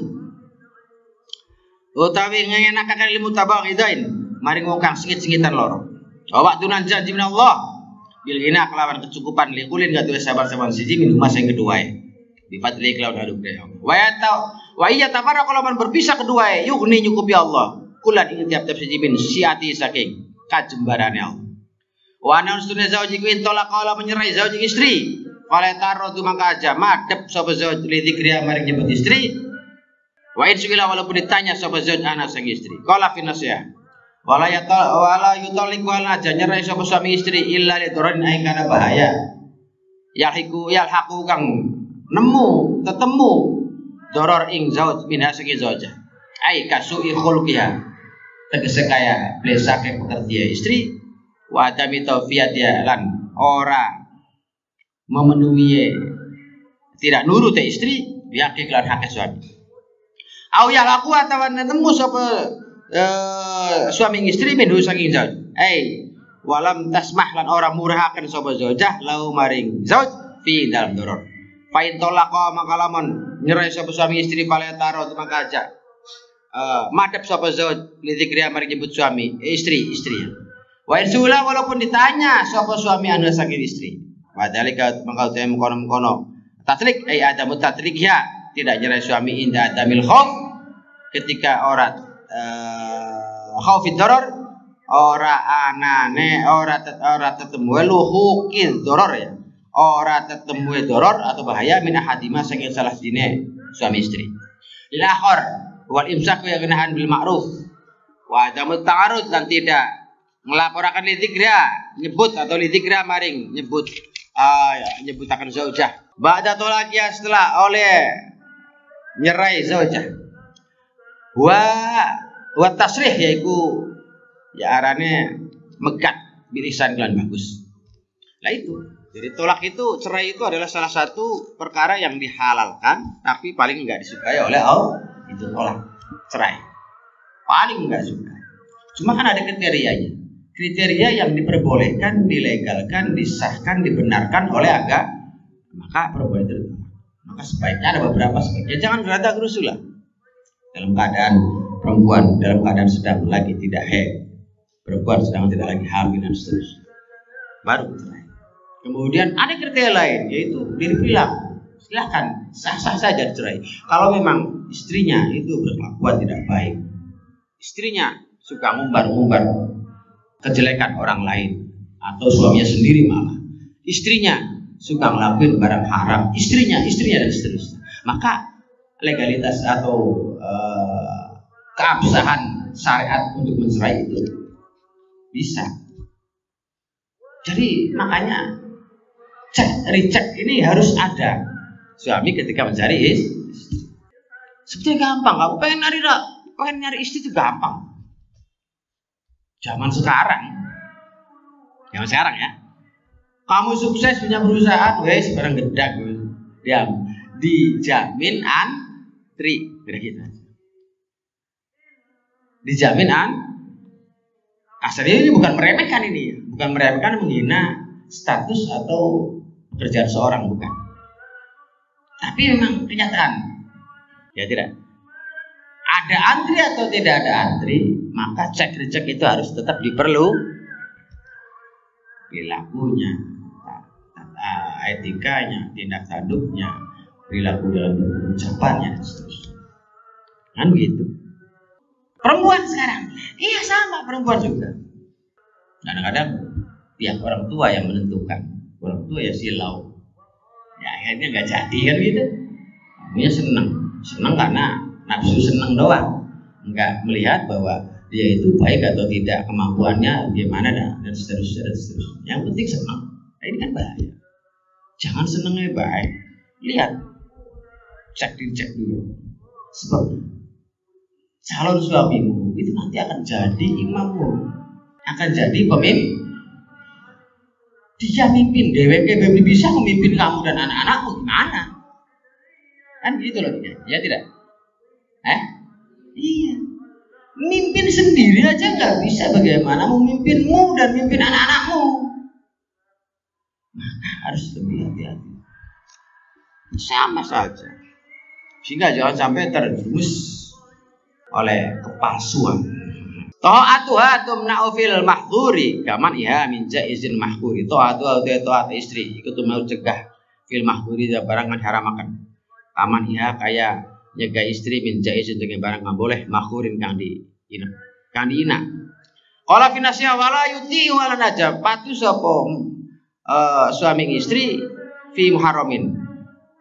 Utawi ngenakaken ilmu tabaghidain maring wong kang sengit-sengitan loro. Wa tunan janji min Allah bil ghina kelawan kecukupan likulin gak tulis sabar-sabar siji min mas yang kedua bi fadli kelawan anugerah. Wa iya tabara kalau berpisah kedua yughni nyukupi Allah kulan ing tiap-tiap siji min siati saking kajembarane Allah. Wa ana sunna zauji ku intolak kala menyerai zauji istri. Wala tarodu maka aja madhep sapa zauj li dzikri maring nyebut istri. Wa insugila walaupun ditanya sapa zauj anak sang istri. Qala fi nasiha. Wala yutalik wala aja nyerai sapa suami istri illa li dororin aing kana bahaya. Yalhaqu kang ketemu doror ing zauj minha segi zaujah. Ai kasui khulqiha. Tegese kaya blesake pekerja istri wa adami tawfiyatiha lan ora memenuhi tidak nurut istri biake kelan hak suami. Au ya laku atawa nemu sapa suami istri minhu saking zauj. Walam tasmah lan ora murahaken sapa zaujah lau maring zauj fi dalam doror. Fa in talaqa maka lamun nyerai sapa suami istri pale taro maka aja madhep sapa zauj li dzikri maring nyebut suami istri. Wa insula walaupun ditanya sapa suami anu saking istri. Padhalika maka utahe mengkono-mengkono tatlik adamu tatlik ya tidak nyerai suami inda adamil khauf ketika ora khaufid doror ora anane ora tetemu luhukil doror ya ora tetemu doror atau bahaya min ahadima saking salah dine suami istri lahor wal imsak ya genahan bil ma'ruf wa adamu ta'arud dan tidak melaporkan lidzikra nyebut atau lidzikra maring nyebutakan zaujah ba'da tolakia setelah oleh nyerai zaujah wa tasrih yaiku ya arane megat birisan kelan bagus. Lah itu. Jadi tolak itu cerai itu adalah salah satu perkara yang dihalalkan tapi paling enggak disukai oleh Allah. Itu tolak cerai. Paling enggak suka. Cuma kan ada kriterianya. Kriteria yang diperbolehkan, dilegalkan, disahkan, dibenarkan oleh agama, maka perboleh itu. Maka sebaiknya ada beberapa sebaiknya jangan gerada gerusulah. Dalam keadaan perempuan dalam keadaan sedang lagi tidak haid, perempuan sedang tidak lagi hamil dan seterusnya, baru cerai. Kemudian ada kriteria lain yaitu diri perilaku. Silahkan sah-sah saja cerai. Kalau memang istrinya itu berkelakuan tidak baik, istrinya suka ngumbar-ngumbar kejelekan orang lain atau suaminya sendiri malah, istrinya suka ngelakuin barang haram, istrinya dan seterusnya, maka legalitas atau keabsahan syariat untuk mencerai itu bisa. Jadi makanya recheck ini harus ada suami ketika mencari istri. Sebetulnya gampang, kamu pengen nyari istri itu gampang. Zaman sekarang ya. Kamu sukses punya perusahaan, wes barang gedak, diam, dijamin antri, kira-kira. Dijamin aslinya ini bukan meremehkan menghina status atau pekerjaan seorang, bukan. Tapi memang kenyataan, ya tidak. Ada antri atau tidak ada antri, maka cek-recek itu harus tetap perilakunya, etikanya, tindak tanduknya, perilaku dalam bentuk ucapannya, dan seterusnya. Kan begitu. Perempuan sekarang, iya sama perempuan juga. Kadang-kadang pihak orang tua yang menentukan, orang tua ya silau, ya akhirnya nggak jadi kan gitu. Kamunya senang karena nafsu senang doang, nggak melihat bahwa dia itu baik atau tidak, kemampuannya gimana dan seterusnya. Yang penting senang. Nah, ini kan bahaya. Jangan senangnya baik, lihat, cek dulu. Sebab calon suamimu itu nanti akan jadi imammu, akan jadi pemimpin. Dia mimpin, DWK bisa memimpin kamu dan anak-anakmu gimana? Kan gitu loh, ya tidak? Iya. Mimpin sendiri aja nggak bisa, bagaimana memimpinmu dan mimpin anak-anakmu? Maka harus lebih hati-hati. Sama saja. Sehingga jangan sampai terjerumus oleh kepalsuan. Ta'atuha tumna'u fil mahdhuri kaman iha min jaizil mahdhuri. Ta'at istri itu mau cegah fil mahdhuri barang kan haramakan. Kaman iha kaya nyegah istri min jaizin dengan barang kan boleh mahdhurin kang diina. Qala fi nasiha wala yuti wala najab patu sapa suami istri fi muharramin.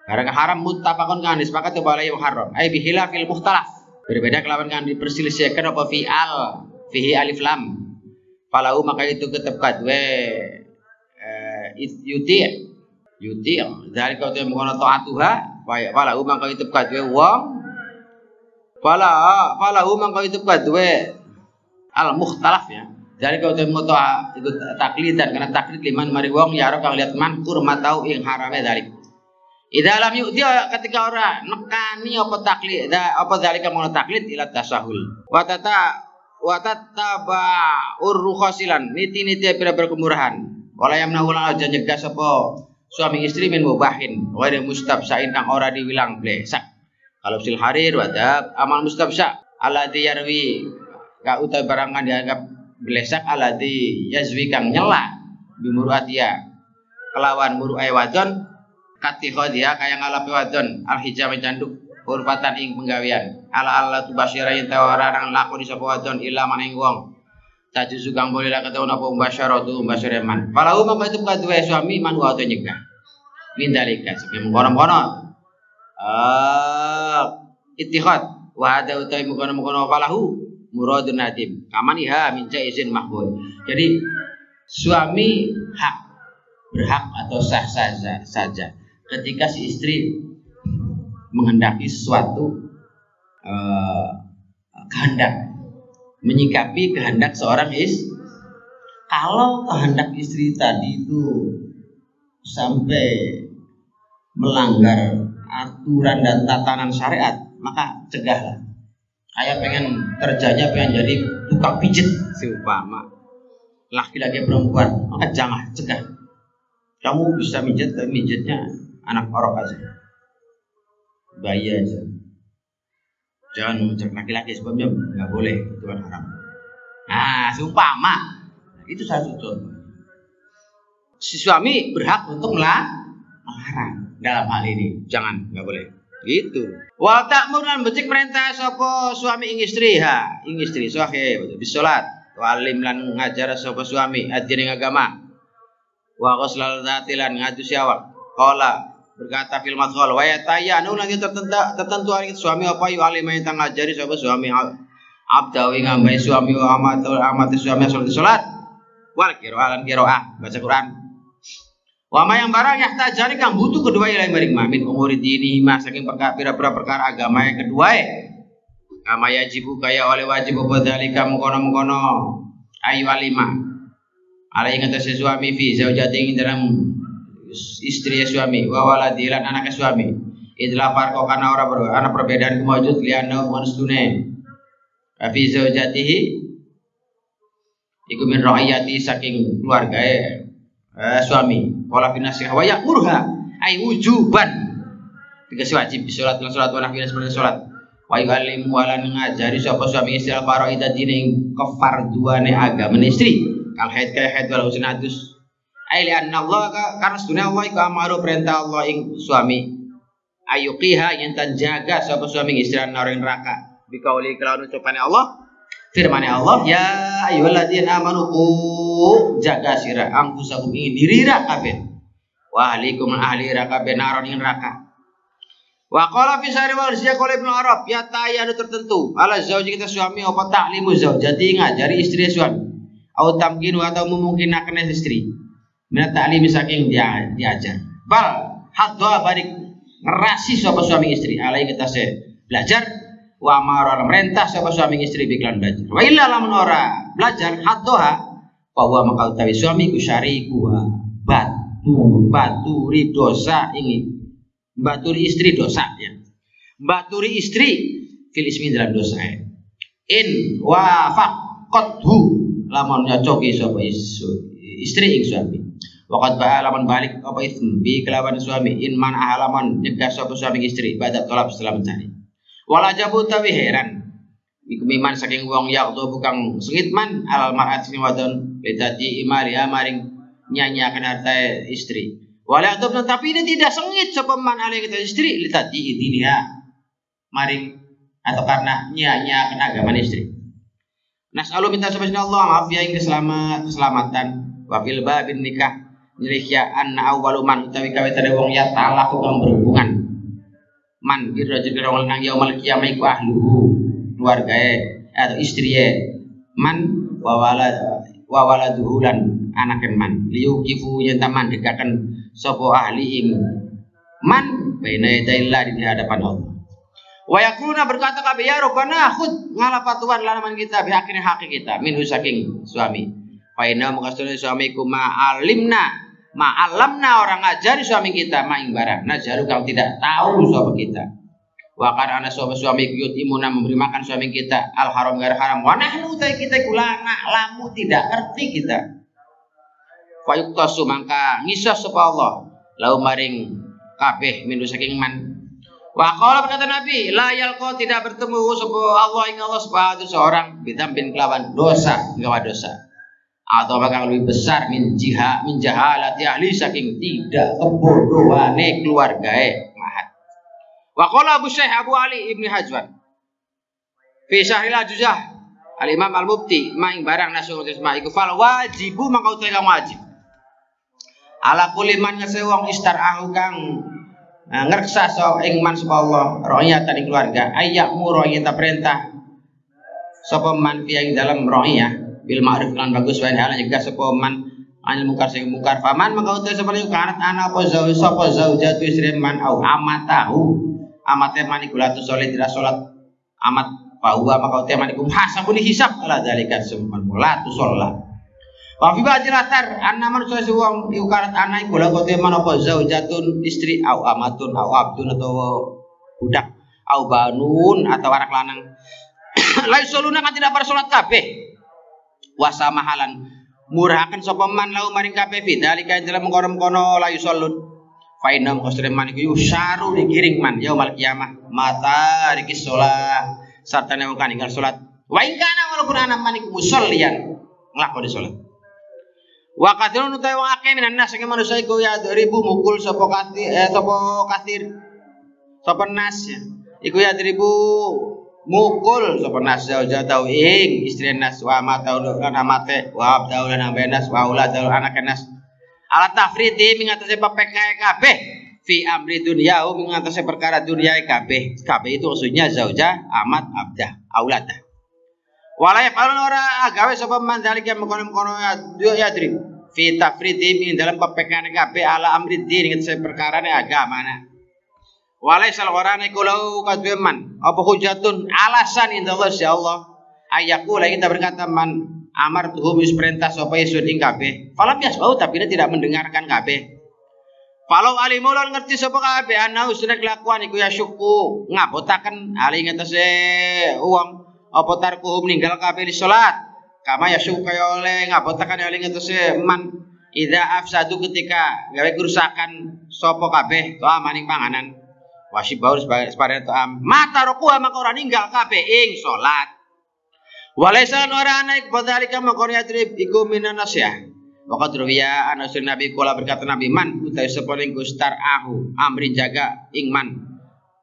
Barang haram muttafaqun kan disepakati balai muharram. Ai bihila fil mukhtalaf. Berbeda kelawan kan diperselisihkan apa fihi alif lam. Falau maka itu tetep kadwe yuti dari kau tu mengono taatuha falau maka itu kadwe wong falau maka itu kadwe al mukhtalaf ya. Dari kau tu mengono itu taklidan karena taklid liman mari wong ya ora kang lihat man kurmatau ing harame dalik. Idza lam yu'ti ketika ora nekani apa taklid apa zalika mono taklid ila tasahul wa tataba'ur rukhasilan niti-niti pira-pira kemurahan wala yamna ulang aja nyegah sapa suami istri min mubahin wa mustabsa'in kang ora diwilang blesak kalau sil harir wadab amal mustabsa' alladzi yarwi ka uta barangan dianggap blesak alladzi yazwi kang nyela bimuruatia kelawan muru'ai wadon katiho dia kaya ngalapi wadon al-hijab canduk urfatan ing penggawean ala tu basyara yen tawarang lakoni sapa wadon ila maning wong tajuzu kang boleh la ketemu apa basyaratu basyareman falau maka itu kadue suami man wa nyegah mindalika saking mengkono-kono ittihad wa ada utai mengkono-kono falahu muradun nadim kaman iha minja izin mahbul. Jadi suami berhak atau sah saja ketika si istri menghendaki suatu kehendak, menyikapi kehendak seorang istri. Kalau kehendak istri tadi itu sampai melanggar aturan dan tatanan syariat, maka cegahlah. Kayak kerjanya pengen jadi tukang pijit seumpama laki-laki perempuan, maka jangan cegah. Kamu bisa mijit, tapi mijitnya anak orok aja, bayi aja. Jangan mengejar laki-laki sebabnya nggak boleh, itu kan haram. Nah, seumpama itu satu contoh. Si suami berhak untuk melarang dalam hal ini, jangan, nggak boleh. Gitu. Wal ta'muran becik perintah sapa suami ing istri ing istri sahih bisolat walim lan ngajar sapa suami adine agama. Wa ghuslal dzatilan ngadu siawak. Qala berkata fil madkhal wa yatayanu lagi tertentu hari suami apa yu alim yang ngajari sapa suami abdawi ngambai suami wa amat suami salat wal qira'an baca Quran. Wa ma yang barang yahtajani kang butuh kedua ilahi maring mamin umuri dini mas saking perkara agama yang kedua kama yajibu kaya oleh wajib apa dalika mengkono-mengkono ayu alima ala ing atase suami fi zaujati ing dalam istri suami wa waladi lan anak suami idla farqo kana ora ana perbedaan mawjud liana manustune fi zaujatihi iku min ra'iyati saking keluargae suami wala finasih wa ya'murha ay wujuban tegas wajib salat lan salat wa nafila sebenarnya salat wa yu'allimu wa lan ngajari sapa suami istri al-faraida dine kefarduane agama istri kal haid kaya haid wal husnatus ai li anna Allah karena sedunia Allah iku amaru perintah Allah ing suami ayuqiha yen tan jaga sapa suami istri nang neraka bikauli kelawan ucapane Allah firman Allah ya ayyuhalladzina amanu jaga sira angkusakum ingin diri kabeh wa ahlikum ahli kabeh naron ing neraka wa qala fi sari wal siya qala Ibnu Arab ya tayanu tertentu ala zauji kita suami apa taklimu zaujati ngajari istri suami au tamkinu atau memungkinkan istri minat ta'lim saking diajar bal hadwa barik ngerasi sapa suami istri alai kita belajar wa amara merintah sapa suami istri biklan belajar. Wa illa lamun ora belajar haddoha bahwa maka utawi suami ku syarikuha baturi dosa ini baturi istri dosa ya. Baturi istri fil ismi dalam dosa ya. In wa faqathu lamun nyocoki sapa istri ing suami. Waqad ba'a lamun balik apa ism bi kelawan suami in man ahalaman nyegah sapa suami istri badak tolap setelah mencari. Wala jabu tawi heran iku miman saking wong yakdo bukang sengit man alal mar'at sing wadon letati imaria maring nyanyiaken harta istri. Wala yakdo tapi ini tidak sengit sapa man alih kita istri letati idinia maring atau karena nyanyiaken agama istri. Nas'alu minta subhanahu Allah maaf ya ing keselamatan wa fil babin nikah nilihya anna awwalu man utawi kawitane wong ya talak kang berhubungan man birrajul karo nang yaumul qiyamah iku ahluhu keluargae atau istriye man wa waladuhu lan anaken man liyu kifu yen taman dekaken sapa ahli ing man baina yadaillah di hadapan Allah wa yakruna berkata kabeh ya robbana khud ngalapatuan lanaman kita bihakin hak kita minhu saking suami fa inna mukastuna suamiku ma'alamna orang ngajari suami kita maing barang najaru kang tidak tahu suami kita wa kana ana suami yutimuna memberi makan suami kita al haram gar haram wa nahnu ta kita kulana lamu tidak ngerti kita fa yuktasu mangka ngisas sapa Allah lau maring kabeh mindu saking man wa qala berkata Nabi la yalqa tidak bertemu sapa Allah ing Allah subhanahu seorang bidambin kelawan dosa gawa dosa atau bakal lebih besar min jahalati ahli saking tidak kebodohane keluargae mahat. Wa qala Abu Syekh Abu Ali Ibnu Hajwan fi Syahril Ajuzah Al Imam Al Mufti maing barang nasul isma iku fal wajibu mangka utawi kang wajib. Ala kulli man ngesewong istarahu kang ngreksa ing man sapa Allah ro'iyatan keluarga ayak muro yen ta perintah sapa man ing dalam ro'iyah bil ma'ruf lan bagus wae hal nyegah sapa man anil mungkar sing mungkar faman maka utawa sapa iku kanat ana apa zauj sapa zaujatu istri man au amatahu amate man iku latu saleh tidak salat amat bahwa maka utawa man iku hasabun hisab ala zalika summan latu salat wa fi ba'dil athar anna man wong iku kanat ana iku lha utawa man apa zaujatun istri au amatun au abdun atau budak au banun atau anak lanang la yusoluna kan tidak pada salat kabeh wasamahalan murahaken sapa man lau maring kabeh bidzalika dalam mengkono la yusallun fa inna musliman iku yusaru digiring man yaumul qiyamah mata rikis salat sartane wong kan ninggal salat wa ing kana walaupun ana man iku musollian nglakoni salat wa kathirun utawa wong akeh minan nas sing manusa iku ya 2000 mukul sapa kathir sapa nas ya iku ya 2000 mukul sapa nas zaujatau ing istri nas wa matau lan amate wa abdau lan ambenas wa uladau anak nas ala tafridi mingatase pepekae kabeh fi amri dunya mingatase perkara dunyae kabeh itu maksudnya zauja amat abdah aulada wala yafalun ora gawe sapa man zalika mengkono-kono ya dri fi tafridi min dalam pepekae kabeh ala amri din mingatase perkarane agamana walai salgorane kulau kadweman apa hujatun alasan inda Allah insyaallah ayaku lagi kita berkata man amar tuhu mis perintah sapa isun ing kabeh falam yasbau tapi dia tidak mendengarkan kabeh falau alimulun ngerti sapa kabeh ana usune kelakuan iku ya syuku ngabotaken ali ngetese uang apa tarkuhum ninggal kabeh di salat kama ya syuku kaya oleh ngabotaken ali ngetese man idza afsadu ketika gawe kerusakan sapa kabeh to maning panganan wasib baur sepadan to'am mata rokuha maka orang ninggal kabeh ing salat walaisan ora ana iku padhalika maka yadrib iku minan nasyah waqad ruwiya ana sun nabi kula berkata nabi man utawi sapa ning gustar ahu amri jaga ing man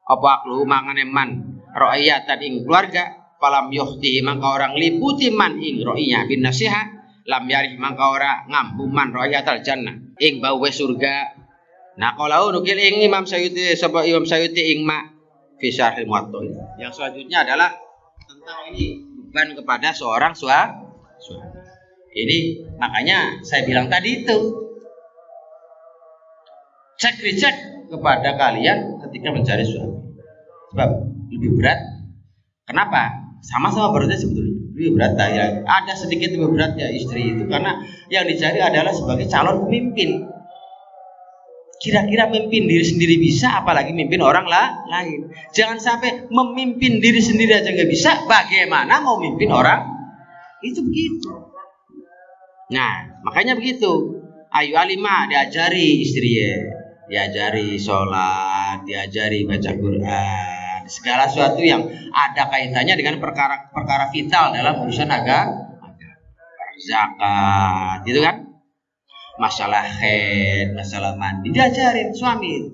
apa aklu mangane man ra'iyatan ing keluarga falam yuhti maka orang liputi man ing ra'iyah bin nasiha lam yarih maka ora ngambu man ra'yatal jannah ing bau surga. Nah kalau nukil ing Imam Sayuti sebab Imam Sayuti ing ma fi Syarhil Muwatta. Yang selanjutnya adalah tentang ini beban kepada seorang suami. Ini makanya saya bilang tadi itu cek kepada kalian ketika mencari suami. Sebab lebih berat Kenapa? Sama-sama beratnya sebetulnya. Lebih berat ya. Ada sedikit lebih berat ya istri itu karena yang dicari adalah sebagai calon pemimpin. Kira-kira memimpin diri sendiri bisa, apalagi memimpin orang lain. Jangan sampai memimpin diri sendiri aja nggak bisa, bagaimana mau memimpin orang? Itu begitu. Nah, makanya begitu. Ayu alimah diajari istrinya, diajari sholat, diajari baca Quran, segala sesuatu yang ada kaitannya dengan perkara vital dalam urusan agama, zakat, gitu kan? Masalah haid, masalah mandi, diajarin suami.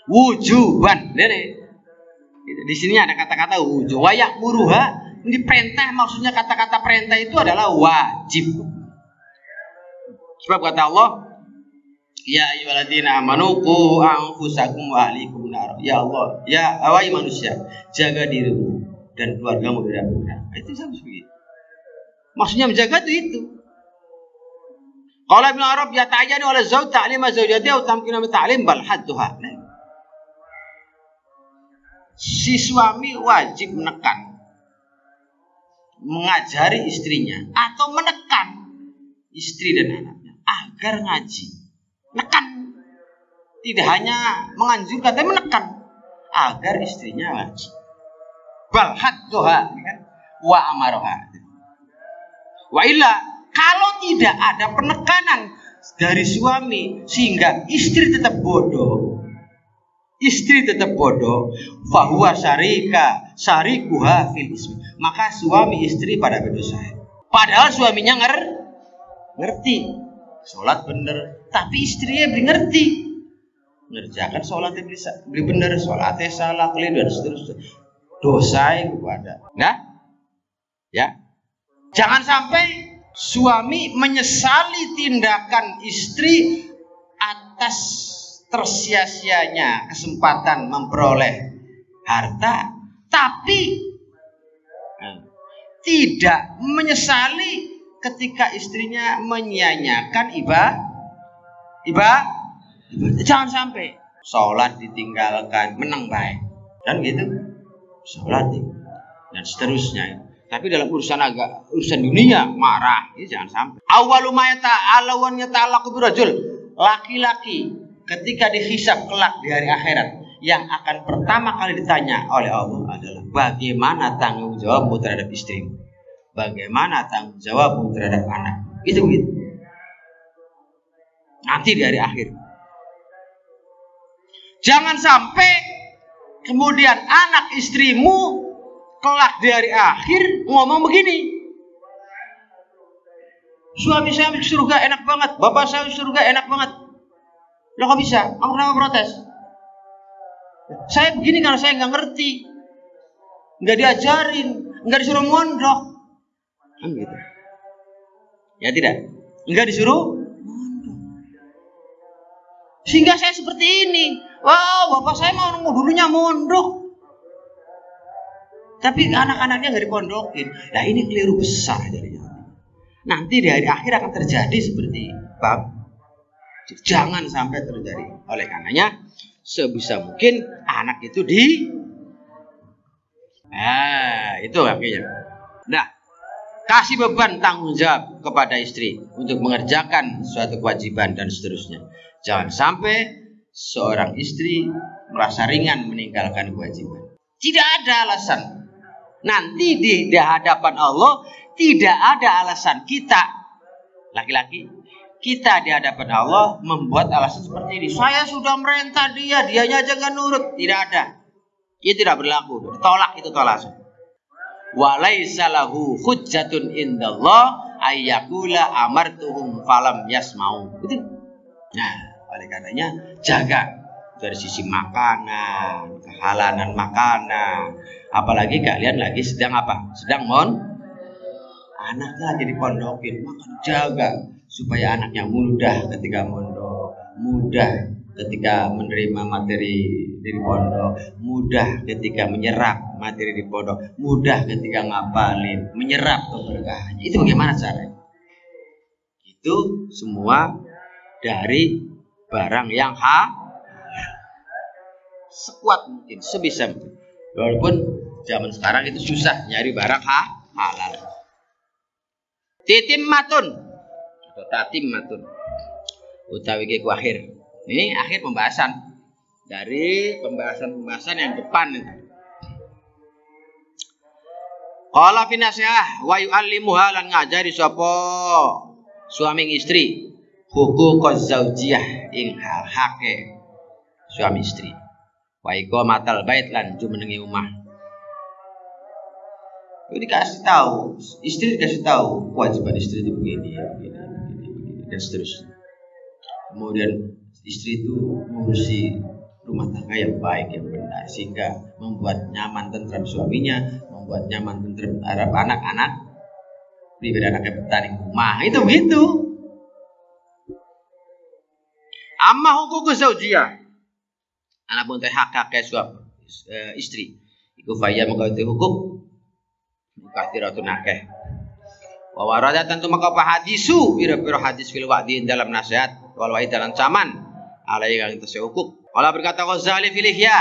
Wujuban, di sini ada kata-kata wujub. Wayak muruha, diperintah, maksudnya kata-kata perintah itu adalah wajib. Sebab kata Allah, ya ayyuhalladzina amanu qu anfusakum wa ahlikum nar. Ya Allah, ya wahai manusia, jaga dirimu dan keluargamu dari api neraka. Itu sama seperti itu. Maksudnya menjaga itu. Qala Ibnu Arab ya ta'ayyanu ala zawj ta'lima zawjatihi wa tamkinu min ta'lim bal hadduha. Si suami wajib menekan, mengajari istrinya atau menekan istri dan anaknya agar ngaji. Menekan, tidak hanya menganjurkan tapi menekan agar istrinya ngaji. Bal hadduha, kan? Wa amaroha. Wa illa, kalau tidak ada penekanan dari suami sehingga istri tetap bodoh, fahuwa syarikuha fil ismi, maka suami istri pada berdosa. Padahal suaminya ngerti, sholat bener, tapi istrinya belum ngerti, ngerjakan sholatnya beli bener, sholatnya salah, keliru dan seterusnya, dosa itu ada. Nah, ya, jangan sampai suami menyesali tindakan istri atas tersia-sianya kesempatan memperoleh harta, tapi tidak menyesali ketika istrinya menyia-nyiakan ibadah. Jangan sampai sholat ditinggalkan, menang baik dan gitu, sholat dan seterusnya. Tapi dalam urusan dunia marah, ini jangan sampai. Awwalu ma yata'alawan yata'allaqu birajul, laki-laki ketika dihisab kelak di hari akhirat, yang akan pertama kali ditanya oleh Allah adalah bagaimana tanggung jawabmu terhadap istrimu, bagaimana tanggung jawabmu terhadap anak. Itu begitu. Nanti di hari akhir. Jangan sampai kemudian anak istrimu kelak di hari akhir ngomong begini, suami saya masuk surga enak banget, bapak saya masuk surga enak banget. Loh kok bisa? Kamu kenapa protes? Saya begini karena saya nggak ngerti, nggak diajarin, nggak disuruh mondok, kan gitu. Ya tidak, nggak disuruh mondok, sehingga saya seperti ini. Wow, bapak saya mau dulunya mondok, tapi anak-anaknya nggak dipondokin. Nah ini keliru besar jadinya. Nanti di hari akhir akan terjadi seperti bab. Jangan sampai terjadi. Oleh karenanya sebisa mungkin anak itu itu akhirnya. Nah, kasih beban tanggung jawab kepada istri untuk mengerjakan suatu kewajiban dan seterusnya. Jangan sampai seorang istri merasa ringan meninggalkan kewajiban. Tidak ada alasan. Nanti di hadapan Allah tidak ada alasan kita laki-laki, kita di hadapan Allah membuat alasan seperti ini. Saya sudah merintah dianya aja nggak nurut. Tidak ada. Itu tidak berlaku. Tolak itu tolak. Walaisa lahu hujjatun indallah ayyakula amartuhum falam yasmau. Itu. Nah, oleh karenanya jaga dari sisi makanan, kehalalan makanan. Apalagi kalian lagi sedang apa? Sedang anaknya lagi dipondokin, maka jaga supaya anaknya mudah ketika mondok, mudah ketika menerima materi di pondok, mudah ketika menyerap materi di pondok, mudah ketika ngapalin, menyerap keberkahannya. Itu bagaimana caranya? Itu semua dari barang yang halal. Sekuat mungkin, sebisa mungkin. Walaupun zaman sekarang itu susah nyari barang halal. Titimmatun atau tatimmatun utawi ke akhir. Ini akhir pembahasan dari pembahasan yang depan itu. Qala fi nasiah wa yu'allimuha lan ngajari sapa suami istri huquqaz zaujiyah ing hak-hake suami istri. Wa iqamatal bait lan jumenengi omah. Itu dikasih tahu, istri dikasih tahu kewajiban istri itu begini dan seterusnya. Kemudian istri itu mengurusi rumah tangga yang baik, yang benar, sehingga membuat nyaman tentram suaminya, membuat nyaman tentram anak-anak, pribadi anaknya betah di rumah. Itu begitu. Amma huquq zaujiyah. Anak pun teh hak suami istri. Iku faya mengkauti hukum mukathiratun akeh. Wa warada tentu maka hadisu pira-pira hadis fil wa'di dalam nasihat wal wa'id dalam caman alai kang tese hukuk. Wala berkata Ghazali fil ihya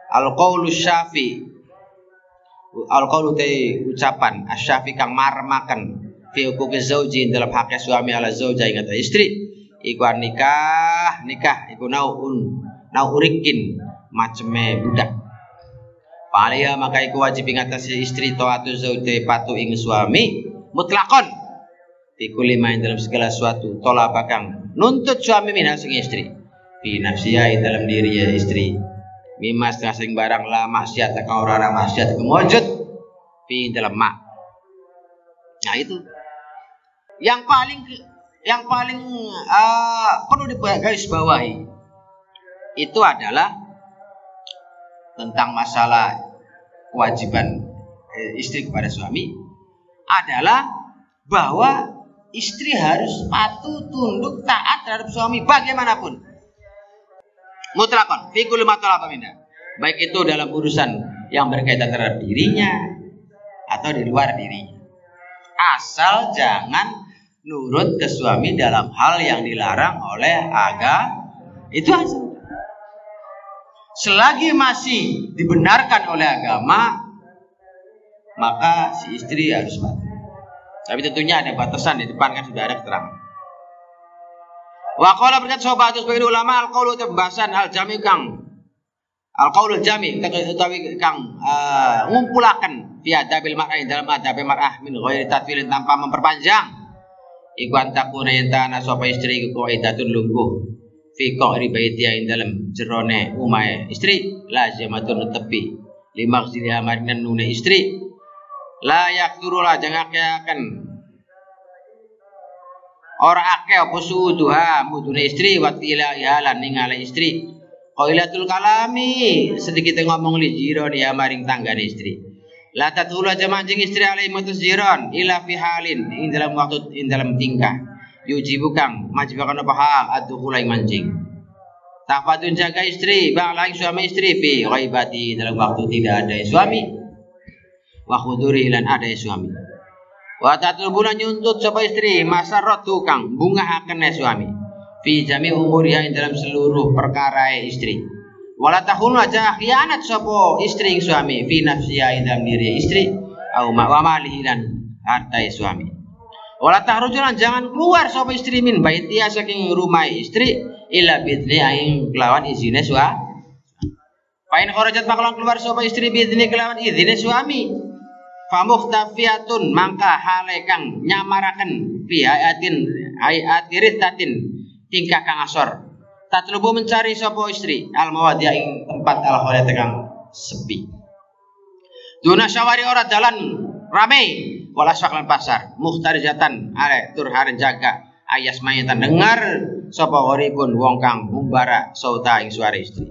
al qaulu syafi al qaulu te ucapan asy-syafi kang marmaken fi huquq zauji dalam hak suami ala zauja ing istri iku nikah iku naurikin maceme budak. Palia maka iku wajib ing atase istri taatu zauji patu ing suami mutlakon fikul lima dalam segala sesuatu tolak bakang nuntut suami minha sing istri fi nafsiya dalam diri ya istri mimas sing barang la maksiat kang ora maksiat kemujud fi dalam mak. Nah itu yang paling perlu digaris bawahi itu adalah tentang masalah kewajiban istri kepada suami adalah bahwa istri harus patuh, tunduk, taat terhadap suami bagaimanapun. Mutlakon, fi kulli ma talaba minha. Baik itu dalam urusan yang berkaitan terhadap dirinya atau di luar dirinya. Asal jangan nurut ke suami dalam hal yang dilarang oleh agama. Itu aja. Selagi masih dibenarkan oleh agama, maka si istri harus patuh. Tapi tentunya ada batasan, di depan kan sudah ada keterangan. Wa qala berkat sahabat sebagai ulama al-qaulu pembahasan al-jami kang al-qaulul jami utawi kang ngumpulaken fi adabil mar'ah dalam adab mar'ah min ghairi tatwilin tanpa memperpanjang. Iku antakuna yantana sapa istri iku qaidatun lungguh fi qahri baitiha ing dalam jerone umahe istri lazimatun tepi limaghziliha marinan nune istri layak turulah jangan akan ora akeh apa suduha mudune istri watila ihalan ningale istri qailatul kalami sedikit ngomong li jiron ya maring tanggane istri la tatula jamancing istri alai mutus jiron ila fi halin ing dalam waktu ing dalam tingkah yujibu kang majibakan apa hal adkhulai mancing tafadun jaga istri bang lain suami istri fi ghaibati dalam waktu tidak ada suami wa khuduri lan ada suami wa tatlubuna nyuntut sapa istri masarrat tukang bungahaken suami fi jami umuriha ing dalam seluruh perkara istri wala tahunu aja khianat sapa istri ing suami fi nafsiha ing dalam diri istri au ma wa malihi lan harta suami wala tahrujulan jangan keluar sapa istri min baitiha saking rumah istri illa bidni aing kelawan izine suami fa in kharajat makalan keluar sapa istri bidni kelawan izine suami famuhtafiyatun mangka hale kang nyamaraken fi ayatirin tingkah kang asor tatlubu mencari sapa istri al mawadhi ing tempat al khalat kang sepi duna syawari ora dalan rame wala saklan pasar mukhtarijatan are tur haren jaga ayas mayatan dengar sapa horipun wong kang ngumbara sauta ing suara istri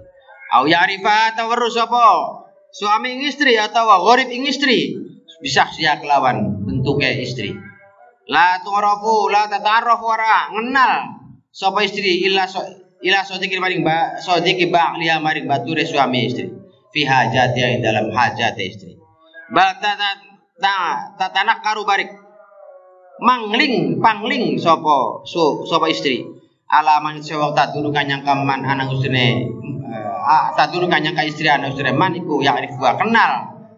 au yarifa atau weruh sapa suami ing istri atau gharib ing istri bisa sia kelawan bentuknya istri la tu'rafu la tata'arrafu wara ngenal sapa istri illa sodiki maring sodiki bang liya maring bature suami istri fi hajati yang dalam hajat istri bal tatanak karu barik pangling sapa istri alaman sewak tadunu kanyang kaman anang ustune tadur kanya ka istri ana istri man iku ya arifu kenal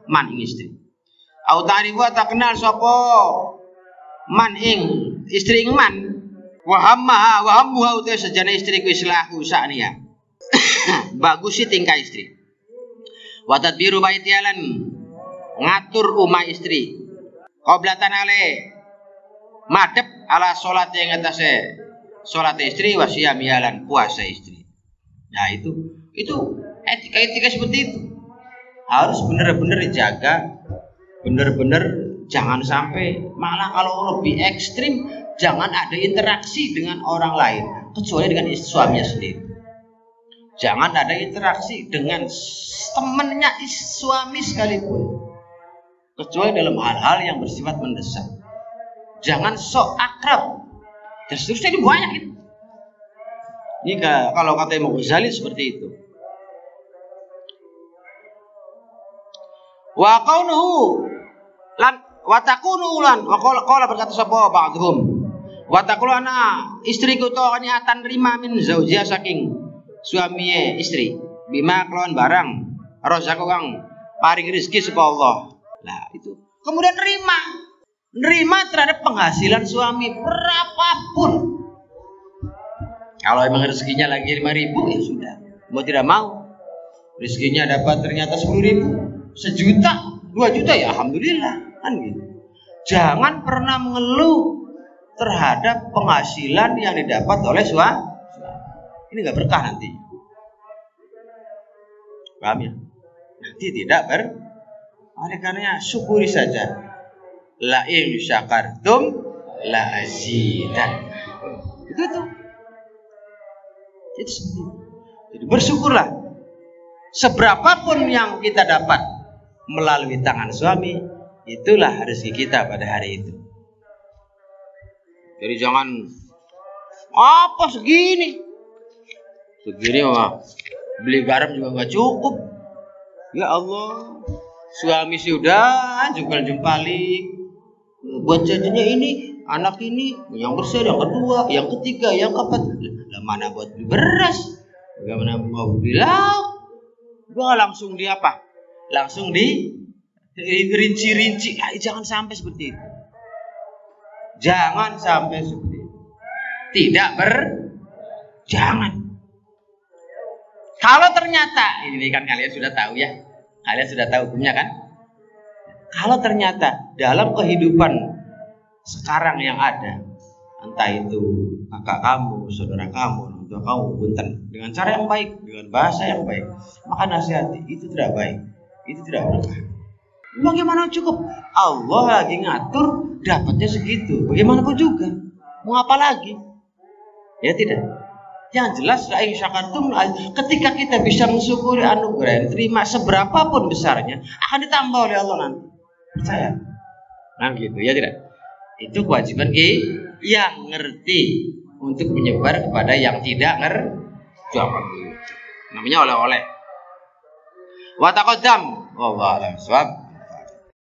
man ing istri. Au ta'rifu ta kenal sapa man ing istri ing man wa hammuha uta sejane istri ku islahu sa'niya. Bagus sih tingkah istri. Wa tadbiru baitialan ngatur umah istri. Qoblatan ale madhep ala salat yang atase salat istri wa siyamialan puasa istri. Nah itu etika seperti itu harus benar-benar dijaga, benar-benar jangan sampai malah kalau lebih ekstrim jangan ada interaksi dengan orang lain kecuali dengan suaminya sendiri. Jangan ada interaksi dengan temannya suami sekalipun kecuali dalam hal-hal yang bersifat mendesak. Jangan sok akrab dan seterusnya. Ini banyak itu. Ini kalau kata Imam Ghazali seperti itu. Wa kaunuhu lan wa takunu lan wa qala berkata sapa ba'dhum wa taqulu ana istriku to niatan rima min zaujiha saking suami istri bima kelawan barang rozako kang paring rezeki saka Allah. Nah itu kemudian nerima terhadap penghasilan suami berapapun. Kalau emang rezekinya lagi 5.000 ya sudah, mau tidak mau rezekinya dapat ternyata 10.000, 1 juta, 2 juta ya alhamdulillah kan gitu. Jangan pernah mengeluh terhadap penghasilan yang didapat oleh suami. Ini nggak berkah nanti. Paham ya? Nanti tidak oleh karenanya syukuri saja. La in syakartum la azidan. Itu tuh. Jadi bersyukurlah. Seberapapun yang kita dapat melalui tangan suami, itulah rezeki kita pada hari itu. Jadi jangan apa segini mah beli garam juga nggak cukup. Ya Allah, suami sudah jumpali buat jajannya ini, anak ini, yang besar, yang kedua, yang ketiga, yang keempat. Lah mana buat beli beras? Bagaimana mau beli lauk? Gua langsung di apa? Langsung di rinci-rinci. Jangan sampai seperti itu. Jangan sampai seperti itu. Jangan. Kalau ternyata, ini kan kalian sudah tahu ya. Kalian sudah tahu hukumnya kan? Kalau ternyata dalam kehidupan sekarang yang ada, entah itu kakak kamu, saudara kamu, orang tua kamu, punten, dengan cara yang baik, dengan bahasa yang baik, maka nasihati, itu tidak baik, itu tidak berkah. Bagaimana cukup? Allah lagi ngatur dapatnya segitu. Bagaimanapun juga, mau apa lagi? Ya tidak. Yang jelas lain syakartum, ketika kita bisa mensyukuri anugerah yang diterima seberapapun besarnya akan ditambah oleh Allah nanti. Percaya? Nah gitu ya tidak. Itu kewajiban yang ngerti untuk menyebar kepada yang tidak ngerti. Namanya oleh-oleh. Wa taqaddam. Wallahu a'lam.